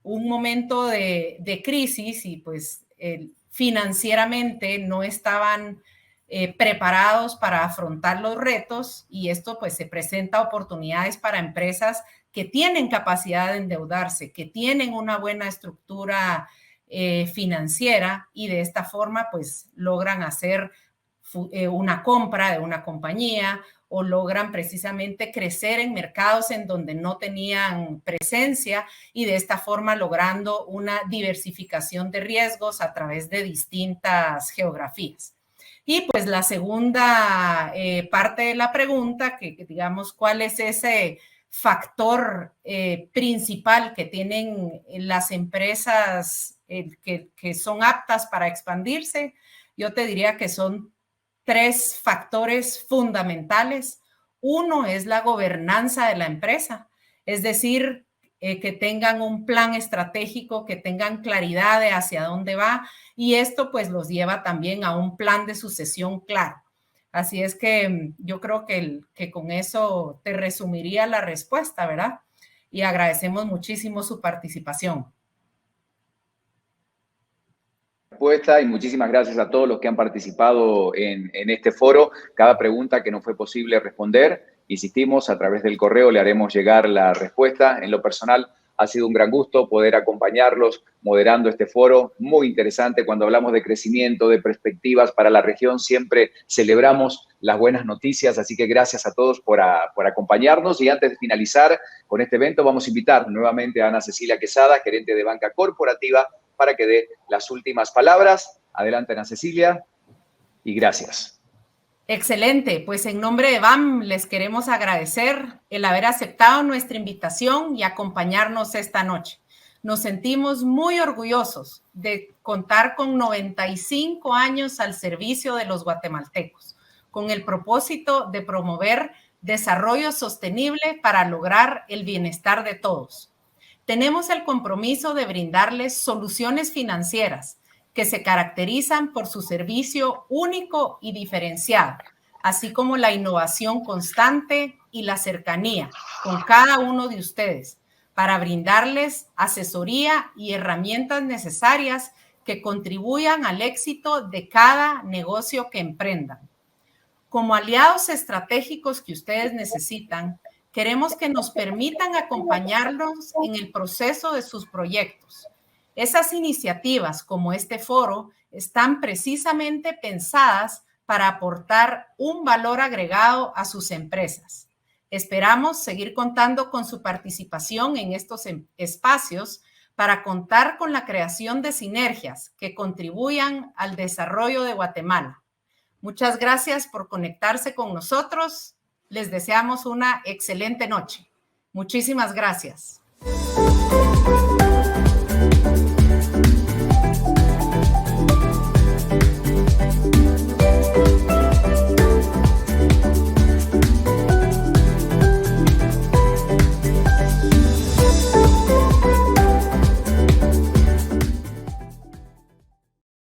un momento de crisis y pues financieramente no estaban preparados para afrontar los retos, y esto pues se presenta oportunidades para empresas que tienen capacidad de endeudarse, que tienen una buena estructura financiera, y de esta forma pues logran hacer una compra de una compañía o logran precisamente crecer en mercados en donde no tenían presencia, y de esta forma logrando una diversificación de riesgos a través de distintas geografías. Y pues la segunda parte de la pregunta, que digamos, ¿cuál es ese factor principal que tienen las empresas que son aptas para expandirse? Yo te diría que son 3 factores fundamentales. Uno es la gobernanza de la empresa, es decir, que tengan un plan estratégico, que tengan claridad de hacia dónde va, y esto pues los lleva también a un plan de sucesión claro. Así es que yo creo que con eso te resumiría la respuesta, ¿verdad? Y agradecemos muchísimo su participación. Y muchísimas gracias a todos los que han participado en este foro. Cada pregunta que no fue posible responder, insistimos, a través del correo le haremos llegar la respuesta. En lo personal, ha sido un gran gusto poder acompañarlos moderando este foro. Muy interesante. Cuando hablamos de crecimiento, de perspectivas para la región, siempre celebramos las buenas noticias. Así que gracias a todos por acompañarnos. Y antes de finalizar con este evento, vamos a invitar nuevamente a Ana Cecilia Quesada, gerente de Banca Corporativa, para que dé las últimas palabras. Adelante, Ana Cecilia, y gracias. Excelente, pues en nombre de BAM les queremos agradecer el haber aceptado nuestra invitación y acompañarnos esta noche. Nos sentimos muy orgullosos de contar con 95 años al servicio de los guatemaltecos, con el propósito de promover desarrollo sostenible para lograr el bienestar de todos. Tenemos el compromiso de brindarles soluciones financieras que se caracterizan por su servicio único y diferenciado, así como la innovación constante y la cercanía con cada uno de ustedes para brindarles asesoría y herramientas necesarias que contribuyan al éxito de cada negocio que emprendan. Como aliados estratégicos que ustedes necesitan, queremos que nos permitan acompañarlos en el proceso de sus proyectos. Esas iniciativas como este foro están precisamente pensadas para aportar un valor agregado a sus empresas. Esperamos seguir contando con su participación en estos espacios para contar con la creación de sinergias que contribuyan al desarrollo de Guatemala. Muchas gracias por conectarse con nosotros. Les deseamos una excelente noche. Muchísimas gracias.